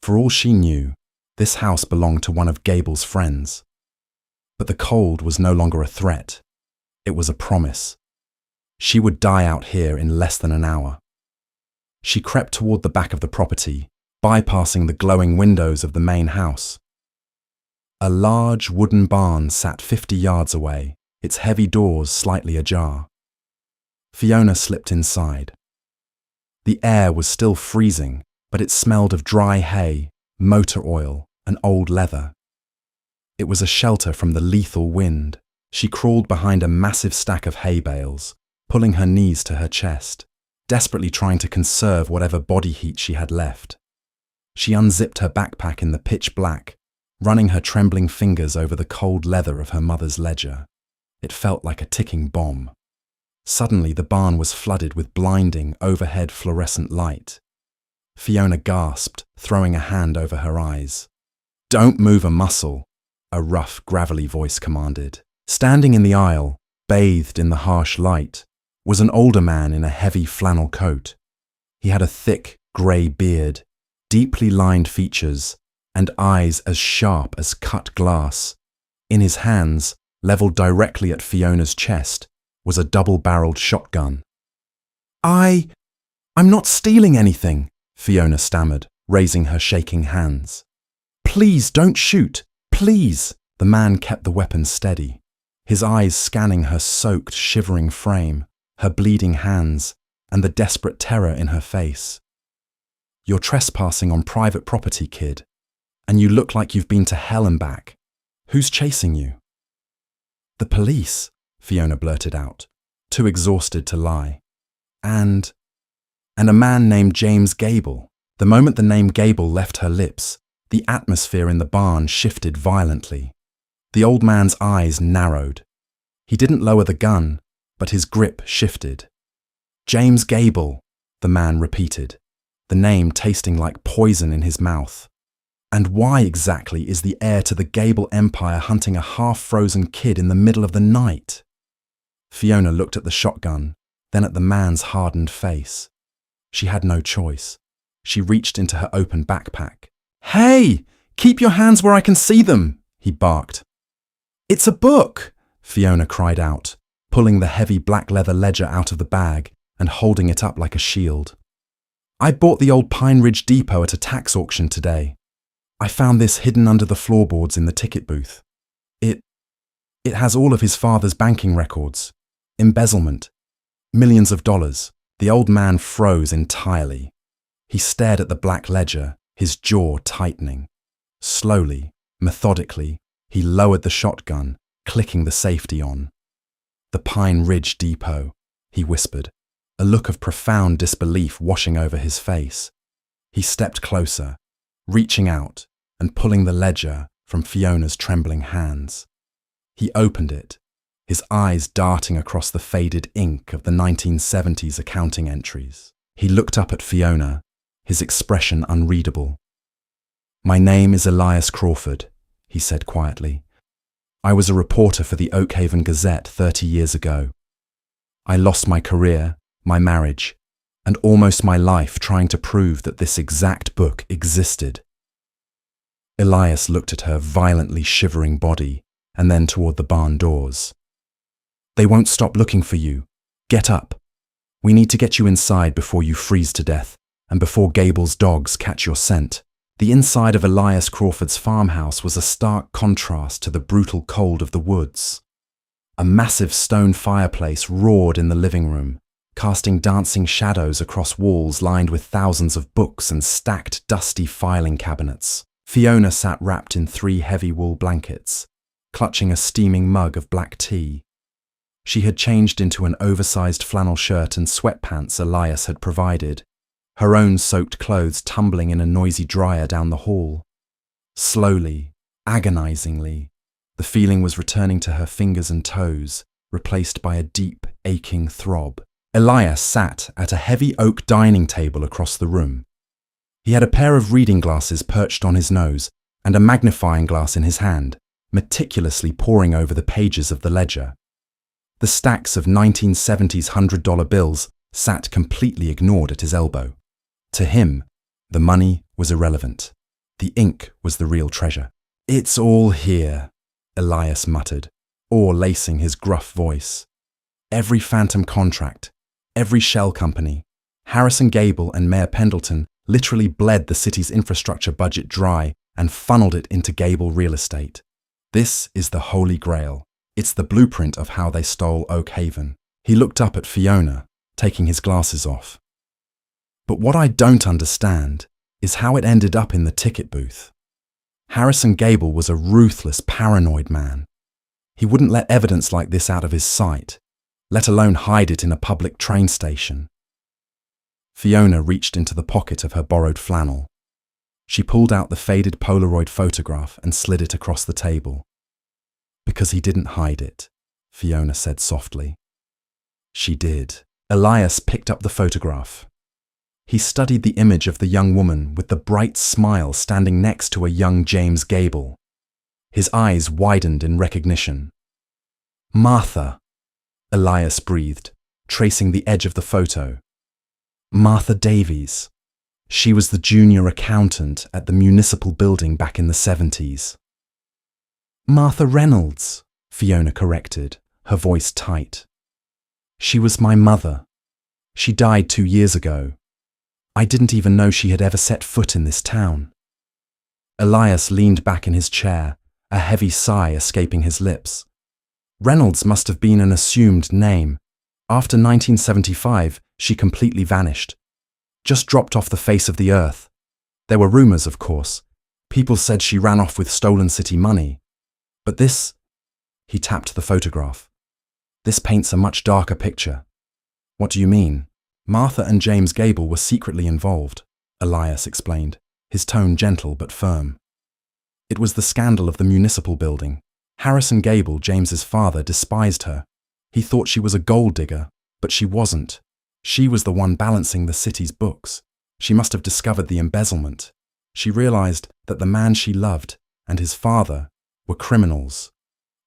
For all she knew, this house belonged to one of Gable's friends. But the cold was no longer a threat. It was a promise. She would die out here in less than an hour. She crept toward the back of the property, bypassing the glowing windows of the main house. A large wooden barn sat 50 yards away, its heavy doors slightly ajar. Fiona slipped inside. The air was still freezing, but it smelled of dry hay, motor oil, and old leather. It was a shelter from the lethal wind. She crawled behind a massive stack of hay bales, pulling her knees to her chest, desperately trying to conserve whatever body heat she had left. She unzipped her backpack in the pitch black, running her trembling fingers over the cold leather of her mother's ledger. It felt like a ticking bomb. Suddenly, the barn was flooded with blinding, overhead fluorescent light. Fiona gasped, throwing a hand over her eyes. "Don't move a muscle," a rough, gravelly voice commanded. Standing in the aisle, bathed in the harsh light, was an older man in a heavy flannel coat. He had a thick, grey beard, deeply lined features, and eyes as sharp as cut glass. In his hands, leveled directly at Fiona's chest, was a double-barreled shotgun. I'm not stealing anything," Fiona stammered, raising her shaking hands. "Please don't shoot, please." The man kept the weapon steady, his eyes scanning her soaked, shivering frame, her bleeding hands, and the desperate terror in her face. "You're trespassing on private property, kid, and you look like you've been to hell and back. Who's chasing you?" "The police," Fiona blurted out, too exhausted to lie. And a man named James Gable." The moment the name Gable left her lips, the atmosphere in the barn shifted violently. The old man's eyes narrowed. He didn't lower the gun, but his grip shifted. "James Gable," the man repeated, the name tasting like poison in his mouth. "And why exactly is the heir to the Gable empire hunting a half-frozen kid in the middle of the night?" Fiona looked at the shotgun, then at the man's hardened face. She had no choice. She reached into her open backpack. "Hey! Keep your hands where I can see them!" he barked. "It's a book!" Fiona cried out, pulling the heavy black leather ledger out of the bag and holding it up like a shield. "I bought the old Pine Ridge Depot at a tax auction today. I found this hidden under the floorboards in the ticket booth. It has all of his father's banking records, embezzlement, millions of dollars." The old man froze entirely. He stared at the black ledger, his jaw tightening. Slowly, methodically, he lowered the shotgun, clicking the safety on. "The Pine Ridge Depot," he whispered, a look of profound disbelief washing over his face. He stepped closer, reaching out and pulling the ledger from Fiona's trembling hands. He opened it, his eyes darting across the faded ink of the 1970s accounting entries. He looked up at Fiona, his expression unreadable. "My name is Elias Crawford," he said quietly. "I was a reporter for the Oakhaven Gazette 30 years ago. I lost my career, my marriage, and almost my life trying to prove that this exact book existed." Elias looked at her violently shivering body and then toward the barn doors. "They won't stop looking for you. Get up. We need to get you inside before you freeze to death and before Gable's dogs catch your scent." The inside of Elias Crawford's farmhouse was a stark contrast to the brutal cold of the woods. A massive stone fireplace roared in the living room, casting dancing shadows across walls lined with thousands of books and stacked, dusty filing cabinets. Fiona sat wrapped in 3 heavy wool blankets, clutching a steaming mug of black tea. She had changed into an oversized flannel shirt and sweatpants Elias had provided, her own soaked clothes tumbling in a noisy dryer down the hall. Slowly, agonizingly, the feeling was returning to her fingers and toes, replaced by a deep, aching throb. Elias sat at a heavy oak dining table across the room. He had a pair of reading glasses perched on his nose, and a magnifying glass in his hand, meticulously poring over the pages of the ledger. The stacks of 1970s $100 bills sat completely ignored at his elbow. To him, the money was irrelevant. The ink was the real treasure. "It's all here," Elias muttered, awe lacing his gruff voice. Every phantom contract, every shell company, Harrison Gable and Mayor Pendleton literally bled the city's infrastructure budget dry and funneled it into Gable real estate. This is the Holy Grail. It's the blueprint of how they stole Oak Haven. He looked up at Fiona, taking his glasses off. "But what I don't understand is how it ended up in the ticket booth." Harrison Gable was a ruthless, paranoid man. He wouldn't let evidence like this out of his sight, let alone hide it in a public train station. Fiona reached into the pocket of her borrowed flannel. She pulled out the faded Polaroid photograph and slid it across the table. "Because he didn't hide it," Fiona said softly. "She did." Elias picked up the photograph. He studied the image of the young woman with the bright smile standing next to a young James Gable. His eyes widened in recognition. "Martha," Elias breathed, tracing the edge of the photo. "Martha Davies. She was the junior accountant at the municipal building back in the 70s. "Martha Reynolds," Fiona corrected, her voice tight. "She was my mother. She died 2 years ago. I didn't even know she had ever set foot in this town." Elias leaned back in his chair, a heavy sigh escaping his lips. Reynolds must have been an assumed name. After 1975, she completely vanished. Just dropped off the face of the earth. There were rumors, of course. People said she ran off with stolen city money. But this, he tapped the photograph. "This paints a much darker picture." "What do you mean?" "Martha and James Gable were secretly involved," Elias explained, his tone gentle but firm. "It was the scandal of the municipal building. Harrison Gable, James's father, despised her. He thought she was a gold digger, but she wasn't. She was the one balancing the city's books. She must have discovered the embezzlement. She realized that the man she loved and his father were criminals."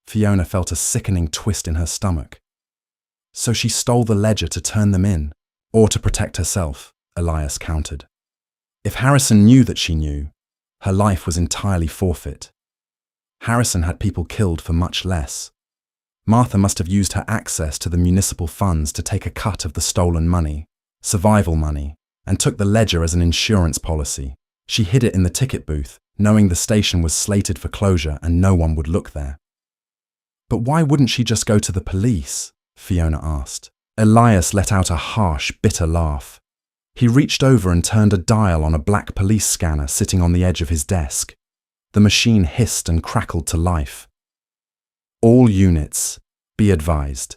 Fiona felt a sickening twist in her stomach. "So she stole the ledger to turn them in, or to protect herself," Elias countered. "If Harrison knew that she knew, her life was entirely forfeit. Harrison had people killed for much less. Martha must have used her access to the municipal funds to take a cut of the stolen money, survival money, and took the ledger as an insurance policy. She hid it in the ticket booth, knowing the station was slated for closure and no one would look there." "But why wouldn't she just go to the police?" Fiona asked. Elias let out a harsh, bitter laugh. He reached over and turned a dial on a black police scanner sitting on the edge of his desk. The machine hissed and crackled to life. "All units, be advised.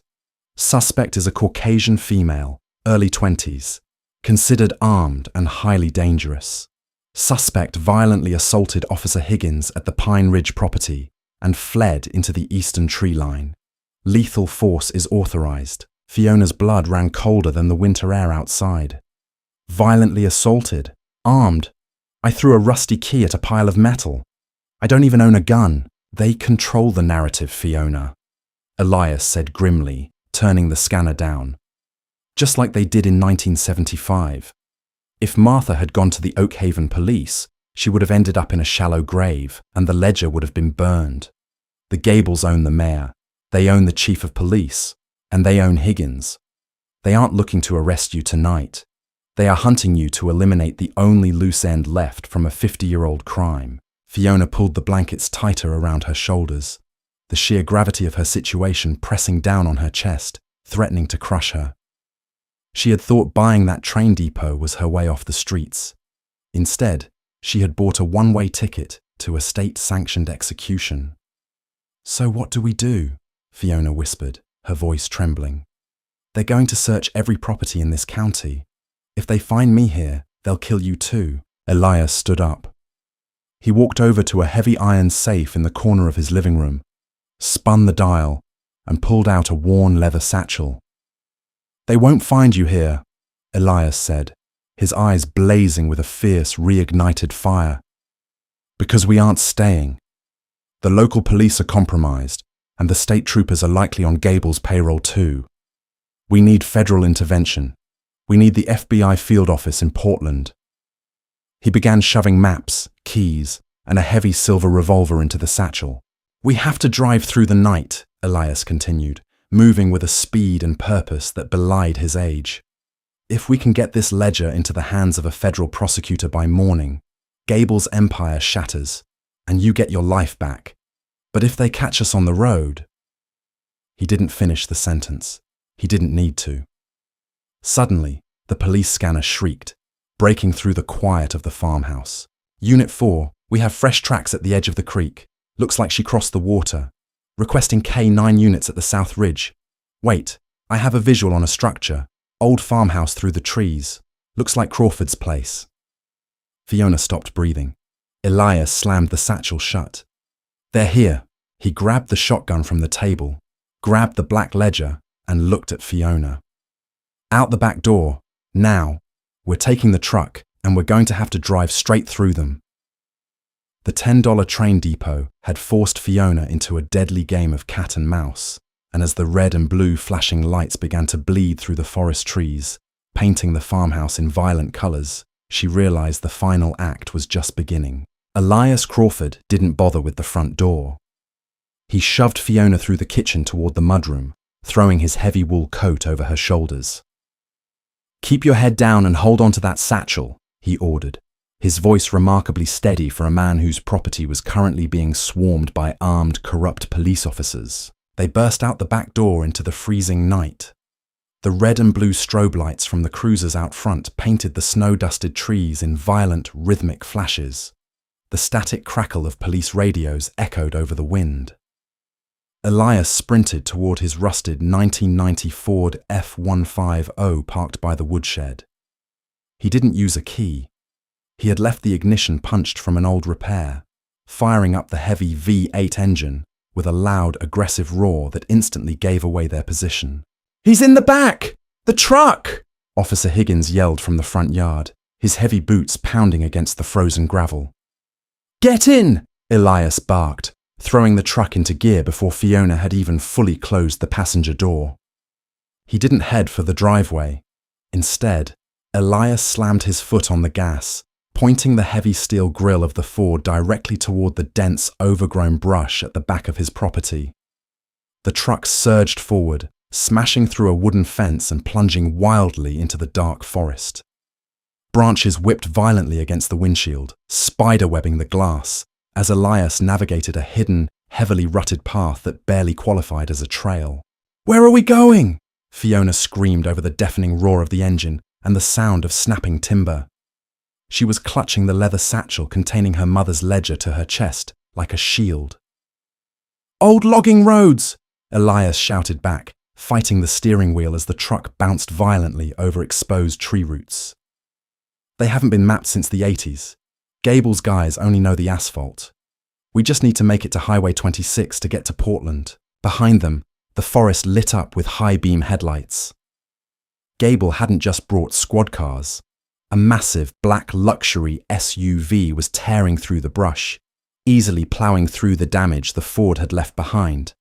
Suspect is a Caucasian female, early 20s, considered armed and highly dangerous. Suspect violently assaulted Officer Higgins at the Pine Ridge property and fled into the eastern tree line. Lethal force is authorized." Fiona's blood ran colder than the winter air outside. "Violently assaulted? Armed? I threw a rusty key at a pile of metal. I don't even own a gun." "They control the narrative, Fiona," Elias said grimly, turning the scanner down. "Just like they did in 1975. If Martha had gone to the Oak Haven police, she would have ended up in a shallow grave, and the ledger would have been burned. The Gables own the mayor, they own the chief of police, and they own Higgins. They aren't looking to arrest you tonight. They are hunting you to eliminate the only loose end left from a 50-year-old crime." Fiona pulled the blankets tighter around her shoulders, the sheer gravity of her situation pressing down on her chest, threatening to crush her. She had thought buying that train depot was her way off the streets. Instead, she had bought a one-way ticket to a state-sanctioned execution. "So what do we do?" Fiona whispered, her voice trembling. "They're going to search every property in this county. If they find me here, they'll kill you too." Elias stood up. He walked over to a heavy iron safe in the corner of his living room, spun the dial, and pulled out a worn leather satchel. "They won't find you here," Elias said, his eyes blazing with a fierce, reignited fire. Because we aren't staying. The local police are compromised, and the state troopers are likely on Gable's payroll too. We need federal intervention. We need the FBI field office in Portland. He began shoving maps, keys, and a heavy silver revolver into the satchel. We have to drive through the night, Elias continued, moving with a speed and purpose that belied his age. If we can get this ledger into the hands of a federal prosecutor by morning, Gable's empire shatters, and you get your life back. But if they catch us on the road... He didn't finish the sentence. He didn't need to. Suddenly, the police scanner shrieked, breaking through the quiet of the farmhouse. Unit 4, we have fresh tracks at the edge of the creek. Looks like she crossed the water. Requesting K9 units at the South Ridge. Wait, I have a visual on a structure. Old farmhouse through the trees. Looks like Crawford's place. Fiona stopped breathing. Elias slammed the satchel shut. They're here. He grabbed the shotgun from the table, grabbed the black ledger, and looked at Fiona. Out the back door. Now. We're taking the truck, and we're going to have to drive straight through them. The $10 train depot had forced Fiona into a deadly game of cat and mouse, and as the red and blue flashing lights began to bleed through the forest trees, painting the farmhouse in violent colours, she realised the final act was just beginning. Elias Crawford didn't bother with the front door. He shoved Fiona through the kitchen toward the mudroom, throwing his heavy wool coat over her shoulders. "Keep your head down and hold on to that satchel," he ordered, his voice remarkably steady for a man whose property was currently being swarmed by armed, corrupt police officers. They burst out the back door into the freezing night. The red and blue strobe lights from the cruisers out front painted the snow-dusted trees in violent, rhythmic flashes. The static crackle of police radios echoed over the wind. Elias sprinted toward his rusted 1990 Ford F-150 parked by the woodshed. He didn't use a key. He had left the ignition punched from an old repair, firing up the heavy V8 engine with a loud, aggressive roar that instantly gave away their position. "He's in the back! The truck!" Officer Higgins yelled from the front yard, his heavy boots pounding against the frozen gravel. "Get in!" Elias barked, throwing the truck into gear before Fiona had even fully closed the passenger door. He didn't head for the driveway. Instead, Elias slammed his foot on the gas, pointing the heavy steel grille of the Ford directly toward the dense, overgrown brush at the back of his property. The truck surged forward, smashing through a wooden fence and plunging wildly into the dark forest. Branches whipped violently against the windshield, spiderwebbing the glass, as Elias navigated a hidden, heavily rutted path that barely qualified as a trail. "Where are we going?" Fiona screamed over the deafening roar of the engine and the sound of snapping timber. She was clutching the leather satchel containing her mother's ledger to her chest, like a shield. "Old logging roads!" Elias shouted back, fighting the steering wheel as the truck bounced violently over exposed tree roots. They haven't been mapped since the 80s. Gable's guys only know the asphalt. We just need to make it to Highway 26 to get to Portland. Behind them, the forest lit up with high-beam headlights. Gable hadn't just brought squad cars. A massive black luxury SUV was tearing through the brush, easily ploughing through the damage the Ford had left behind.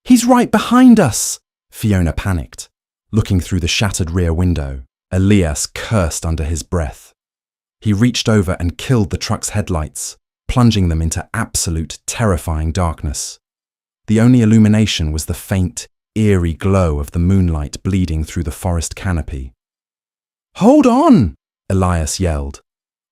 "He's right behind us!" Fiona panicked. Looking through the shattered rear window, Elias cursed under his breath. He reached over and killed the truck's headlights, plunging them into absolute, terrifying darkness. The only illumination was the faint, eerie glow of the moonlight bleeding through the forest canopy. "Hold on!" Elias yelled.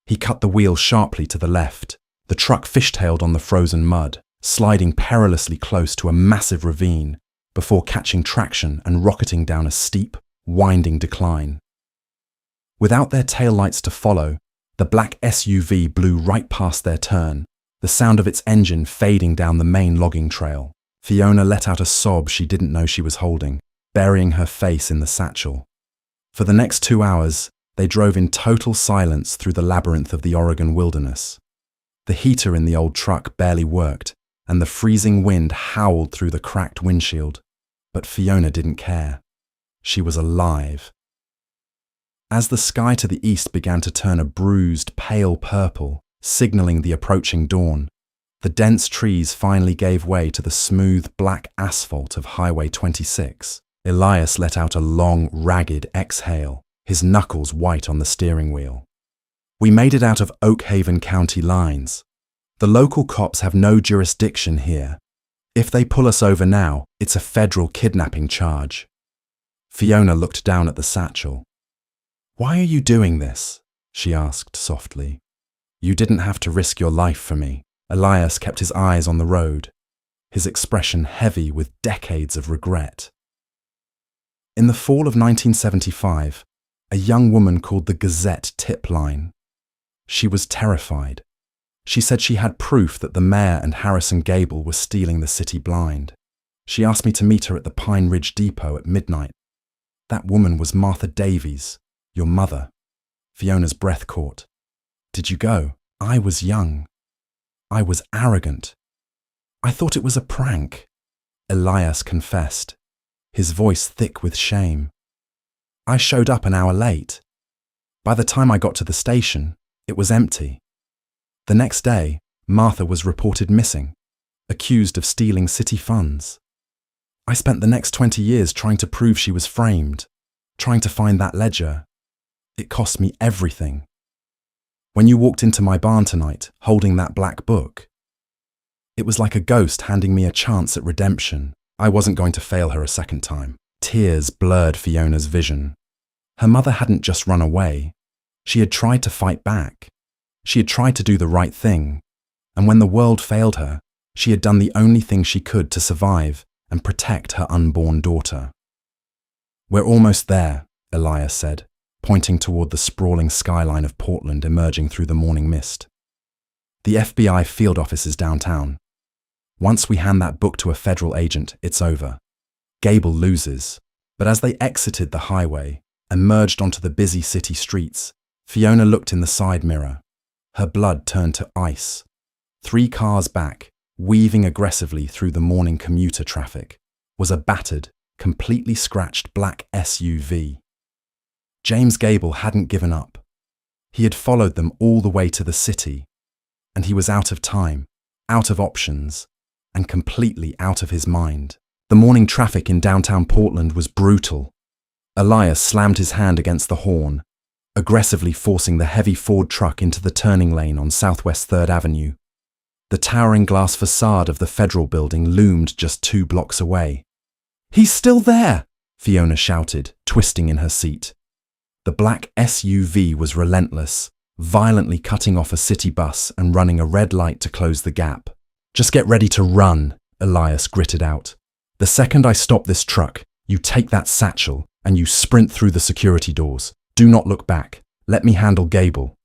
He cut the wheel sharply to the left. The truck fishtailed on the frozen mud, sliding perilously close to a massive ravine before catching traction and rocketing down a steep, winding decline. Without their taillights to follow, the black SUV blew right past their turn, the sound of its engine fading down the main logging trail. Fiona let out a sob she didn't know she was holding, burying her face in the satchel. For the next 2 hours, they drove in total silence through the labyrinth of the Oregon wilderness. The heater in the old truck barely worked, and the freezing wind howled through the cracked windshield. But Fiona didn't care. She was alive. As the sky to the east began to turn a bruised, pale purple, signaling the approaching dawn. The dense trees finally gave way to the smooth black asphalt of Highway 26. Elias let out a long, ragged exhale, his knuckles white on the steering wheel. We made it out of Oak Haven County lines. The local cops have no jurisdiction here. If they pull us over now, it's a federal kidnapping charge. Fiona looked down at the satchel. "Why are you doing this?" she asked softly. "You didn't have to risk your life for me." Elias kept his eyes on the road, his expression heavy with decades of regret. In the fall of 1975, a young woman called the Gazette tip line. She was terrified. She said she had proof that the mayor and Harrison Gable were stealing the city blind. She asked me to meet her at the Pine Ridge Depot at midnight. That woman was Martha Davies, your mother. Fiona's breath caught. "Did you go?" "I was young. I was arrogant. I thought it was a prank," Elias confessed, his voice thick with shame. "I showed up an hour late. By the time I got to the station, it was empty. The next day, Martha was reported missing, accused of stealing city funds. I spent the next 20 years trying to prove she was framed, trying to find that ledger. It cost me everything. When you walked into my barn tonight, holding that black book, it was like a ghost handing me a chance at redemption. I wasn't going to fail her a second time." Tears blurred Fiona's vision. Her mother hadn't just run away. She had tried to fight back. She had tried to do the right thing. And when the world failed her, she had done the only thing she could to survive and protect her unborn daughter. "We're almost there," Elias said, pointing toward the sprawling skyline of Portland emerging through the morning mist. "The FBI field office is downtown. Once we hand that book to a federal agent, it's over. Gable loses." But as they exited the highway and merged onto the busy city streets, Fiona looked in the side mirror. Her blood turned to ice. 3 cars back, weaving aggressively through the morning commuter traffic, was a battered, completely scratched black SUV. James Gable hadn't given up. He had followed them all the way to the city, and he was out of time, out of options, and completely out of his mind. The morning traffic in downtown Portland was brutal. Elias slammed his hand against the horn, aggressively forcing the heavy Ford truck into the turning lane on Southwest 3rd Avenue. The towering glass facade of the federal building loomed just 2 blocks away. "He's still there!" Fiona shouted, twisting in her seat. The black SUV was relentless, violently cutting off a city bus and running a red light to close the gap. "Just get ready to run," Elias gritted out. "The second I stop this truck, you take that satchel and you sprint through the security doors. Do not look back. Let me handle Gable."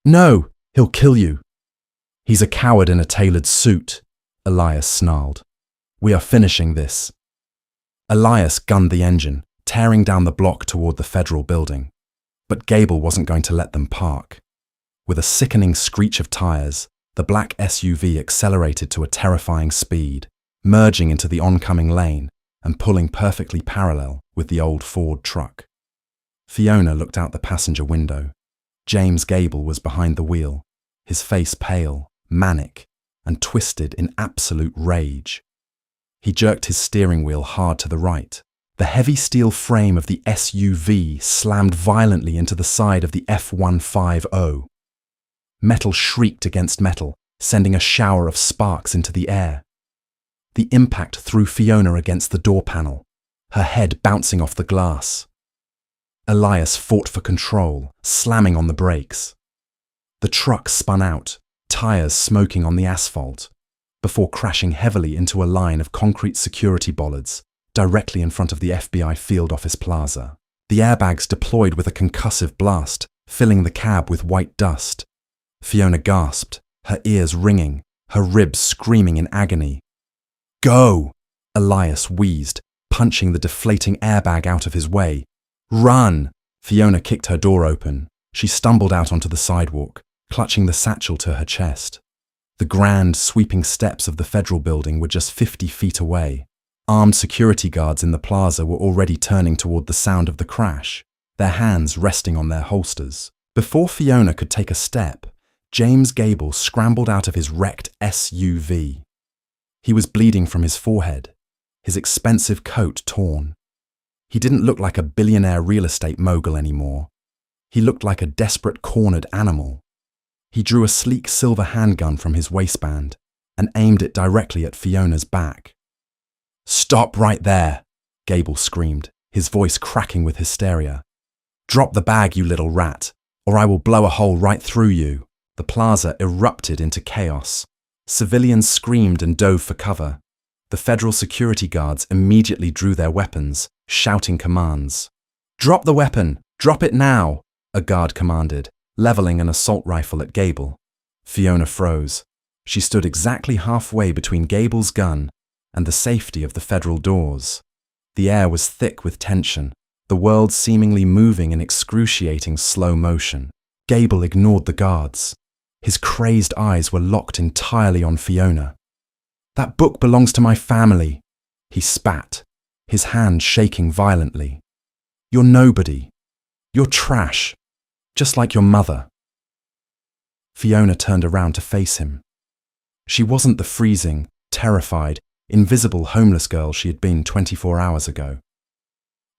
"No, he'll kill you." "He's a coward in a tailored suit," Elias snarled. "We are finishing this." Elias gunned the engine, tearing down the block toward the federal building. But Gable wasn't going to let them park. With a sickening screech of tires, the black SUV accelerated to a terrifying speed, merging into the oncoming lane and pulling perfectly parallel with the old Ford truck. Fiona looked out the passenger window. James Gable was behind the wheel, his face pale, manic, and twisted in absolute rage. He jerked his steering wheel hard to the right. The heavy steel frame of the SUV slammed violently into the side of the F-150. Metal shrieked against metal, sending a shower of sparks into the air. The impact threw Fiona against the door panel, her head bouncing off the glass. Elias fought for control, slamming on the brakes. The truck spun out, tires smoking on the asphalt, before crashing heavily into a line of concrete security bollards directly in front of the FBI field office plaza. The airbags deployed with a concussive blast, filling the cab with white dust. Fiona gasped, her ears ringing, her ribs screaming in agony. "Go!" Elias wheezed, punching the deflating airbag out of his way. "Run!" Fiona kicked her door open. She stumbled out onto the sidewalk, clutching the satchel to her chest. The grand, sweeping steps of the federal building were just 50 feet away. Armed security guards in the plaza were already turning toward the sound of the crash, their hands resting on their holsters. Before Fiona could take a step, James Gable scrambled out of his wrecked SUV. He was bleeding from his forehead, his expensive coat torn. He didn't look like a billionaire real estate mogul anymore. He looked like a desperate cornered animal. He drew a sleek silver handgun from his waistband and aimed it directly at Fiona's back. "Stop right there," Gable screamed, his voice cracking with hysteria. "Drop the bag, you little rat, or I will blow a hole right through you." The plaza erupted into chaos. Civilians screamed and dove for cover. The federal security guards immediately drew their weapons, shouting commands. "Drop the weapon! Drop it now!" a guard commanded, leveling an assault rifle at Gable. Fiona froze. She stood exactly halfway between Gable's gun and the safety of the federal doors. The air was thick with tension, the world seemingly moving in excruciating slow motion. Gable ignored the guards. His crazed eyes were locked entirely on Fiona. "That book belongs to my family," he spat, his hand shaking violently. "You're nobody. You're trash, just like your mother." Fiona turned around to face him. She wasn't the freezing, terrified, invisible homeless girl she had been 24 hours ago.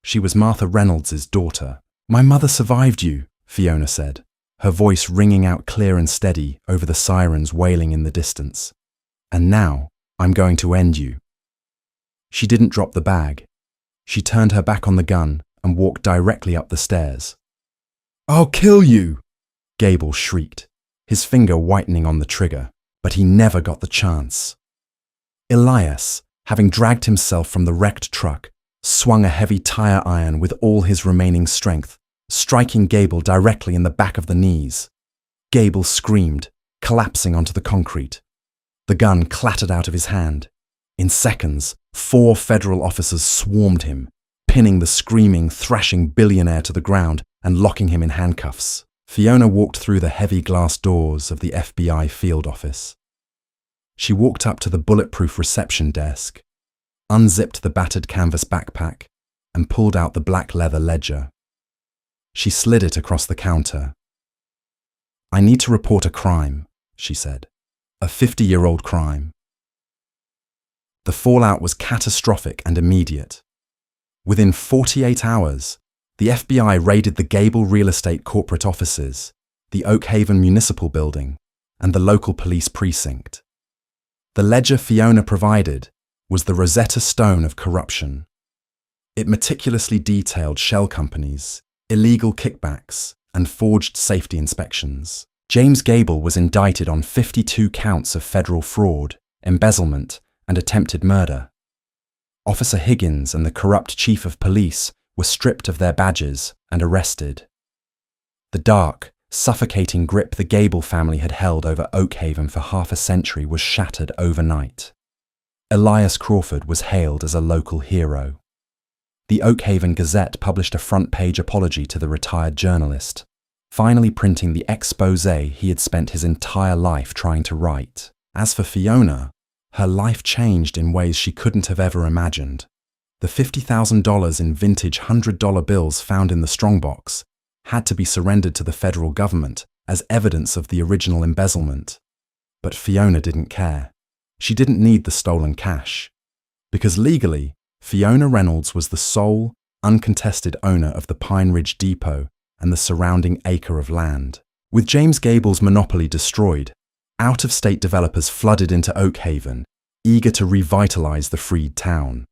She was Martha Reynolds' daughter. "My mother survived you," Fiona said, her voice ringing out clear and steady over the sirens wailing in the distance. "And now, I'm going to end you." She didn't drop the bag. She turned her back on the gun and walked directly up the stairs. "I'll kill you!" Gable shrieked, his finger whitening on the trigger, but he never got the chance. Elias, having dragged himself from the wrecked truck, swung a heavy tire iron with all his remaining strength, striking Gable directly in the back of the knees. Gable screamed, collapsing onto the concrete. The gun clattered out of his hand. In seconds, 4 federal officers swarmed him, pinning the screaming, thrashing billionaire to the ground and locking him in handcuffs. Fiona walked through the heavy glass doors of the FBI field office. She walked up to the bulletproof reception desk, unzipped the battered canvas backpack, and pulled out the black leather ledger. She slid it across the counter. "I need to report a crime," she said. "A 50-year-old crime." The fallout was catastrophic and immediate. Within 48 hours, the FBI raided the Gable Real Estate corporate offices, the Oak Haven Municipal Building, and the local police precinct. The ledger Fiona provided was the Rosetta Stone of corruption. It meticulously detailed shell companies, illegal kickbacks, and forged safety inspections. James Gable was indicted on 52 counts of federal fraud, embezzlement, and attempted murder. Officer Higgins and the corrupt chief of police were stripped of their badges and arrested. The dark, suffocating grip the Gable family had held over Oak Haven for half a century was shattered overnight. Elias Crawford was hailed as a local hero. The Oak Haven Gazette published a front-page apology to the retired journalist, finally printing the exposé he had spent his entire life trying to write. As for Fiona, her life changed in ways she couldn't have ever imagined. The $50,000 in vintage $100 bills found in the strongbox had to be surrendered to the federal government as evidence of the original embezzlement. But Fiona didn't care. She didn't need the stolen cash. Because legally, Fiona Reynolds was the sole, uncontested owner of the Pine Ridge Depot and the surrounding acre of land. With James Gable's monopoly destroyed, out-of-state developers flooded into Oak Haven, eager to revitalize the freed town.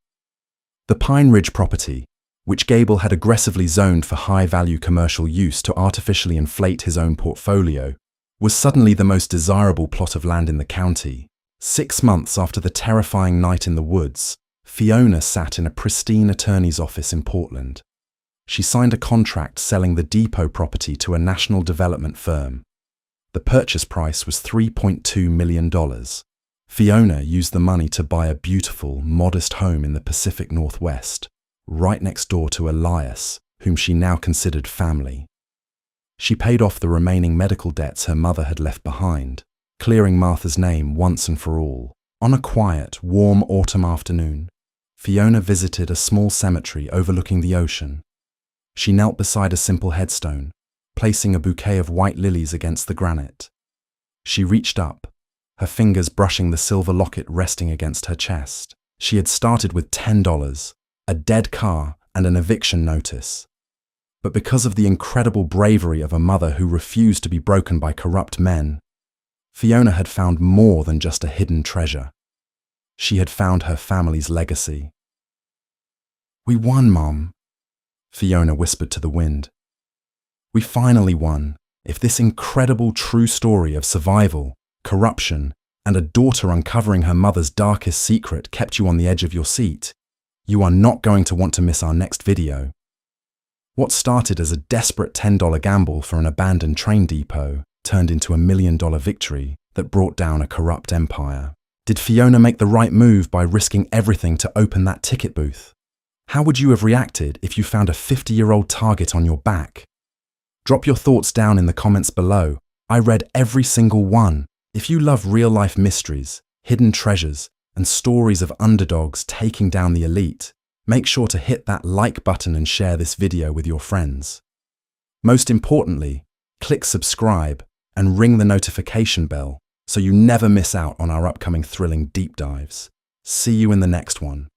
The Pine Ridge property, which Gable had aggressively zoned for high-value commercial use to artificially inflate his own portfolio, was suddenly the most desirable plot of land in the county. 6 months after the terrifying night in the woods, Fiona sat in a pristine attorney's office in Portland. She signed a contract selling the depot property to a national development firm. The purchase price was $3.2 million. Fiona used the money to buy a beautiful, modest home in the Pacific Northwest, right next door to Elias, whom she now considered family. She paid off the remaining medical debts her mother had left behind, clearing Martha's name once and for all. On a quiet, warm autumn afternoon, Fiona visited a small cemetery overlooking the ocean. She knelt beside a simple headstone, placing a bouquet of white lilies against the granite. She reached up, her fingers brushing the silver locket resting against her chest. She had started with $10, a dead car, and an eviction notice. But because of the incredible bravery of a mother who refused to be broken by corrupt men, Fiona had found more than just a hidden treasure. She had found her family's legacy. "We won, Mom," Fiona whispered to the wind. "We finally won. If this incredible true story of survival, corruption, and a daughter uncovering her mother's darkest secret kept you on the edge of your seat, you are not going to want to miss our next video." What started as a desperate $10 gamble for an abandoned train depot turned into a $1 million victory that brought down a corrupt empire. Did Fiona make the right move by risking everything to open that ticket booth? How would you have reacted if you found a 50-year-old target on your back? Drop your thoughts down in the comments below. I read every single one. If you love real-life mysteries, hidden treasures, and stories of underdogs taking down the elite, make sure to hit that like button and share this video with your friends. Most importantly, click subscribe and ring the notification bell so you never miss out on our upcoming thrilling deep dives. See you in the next one.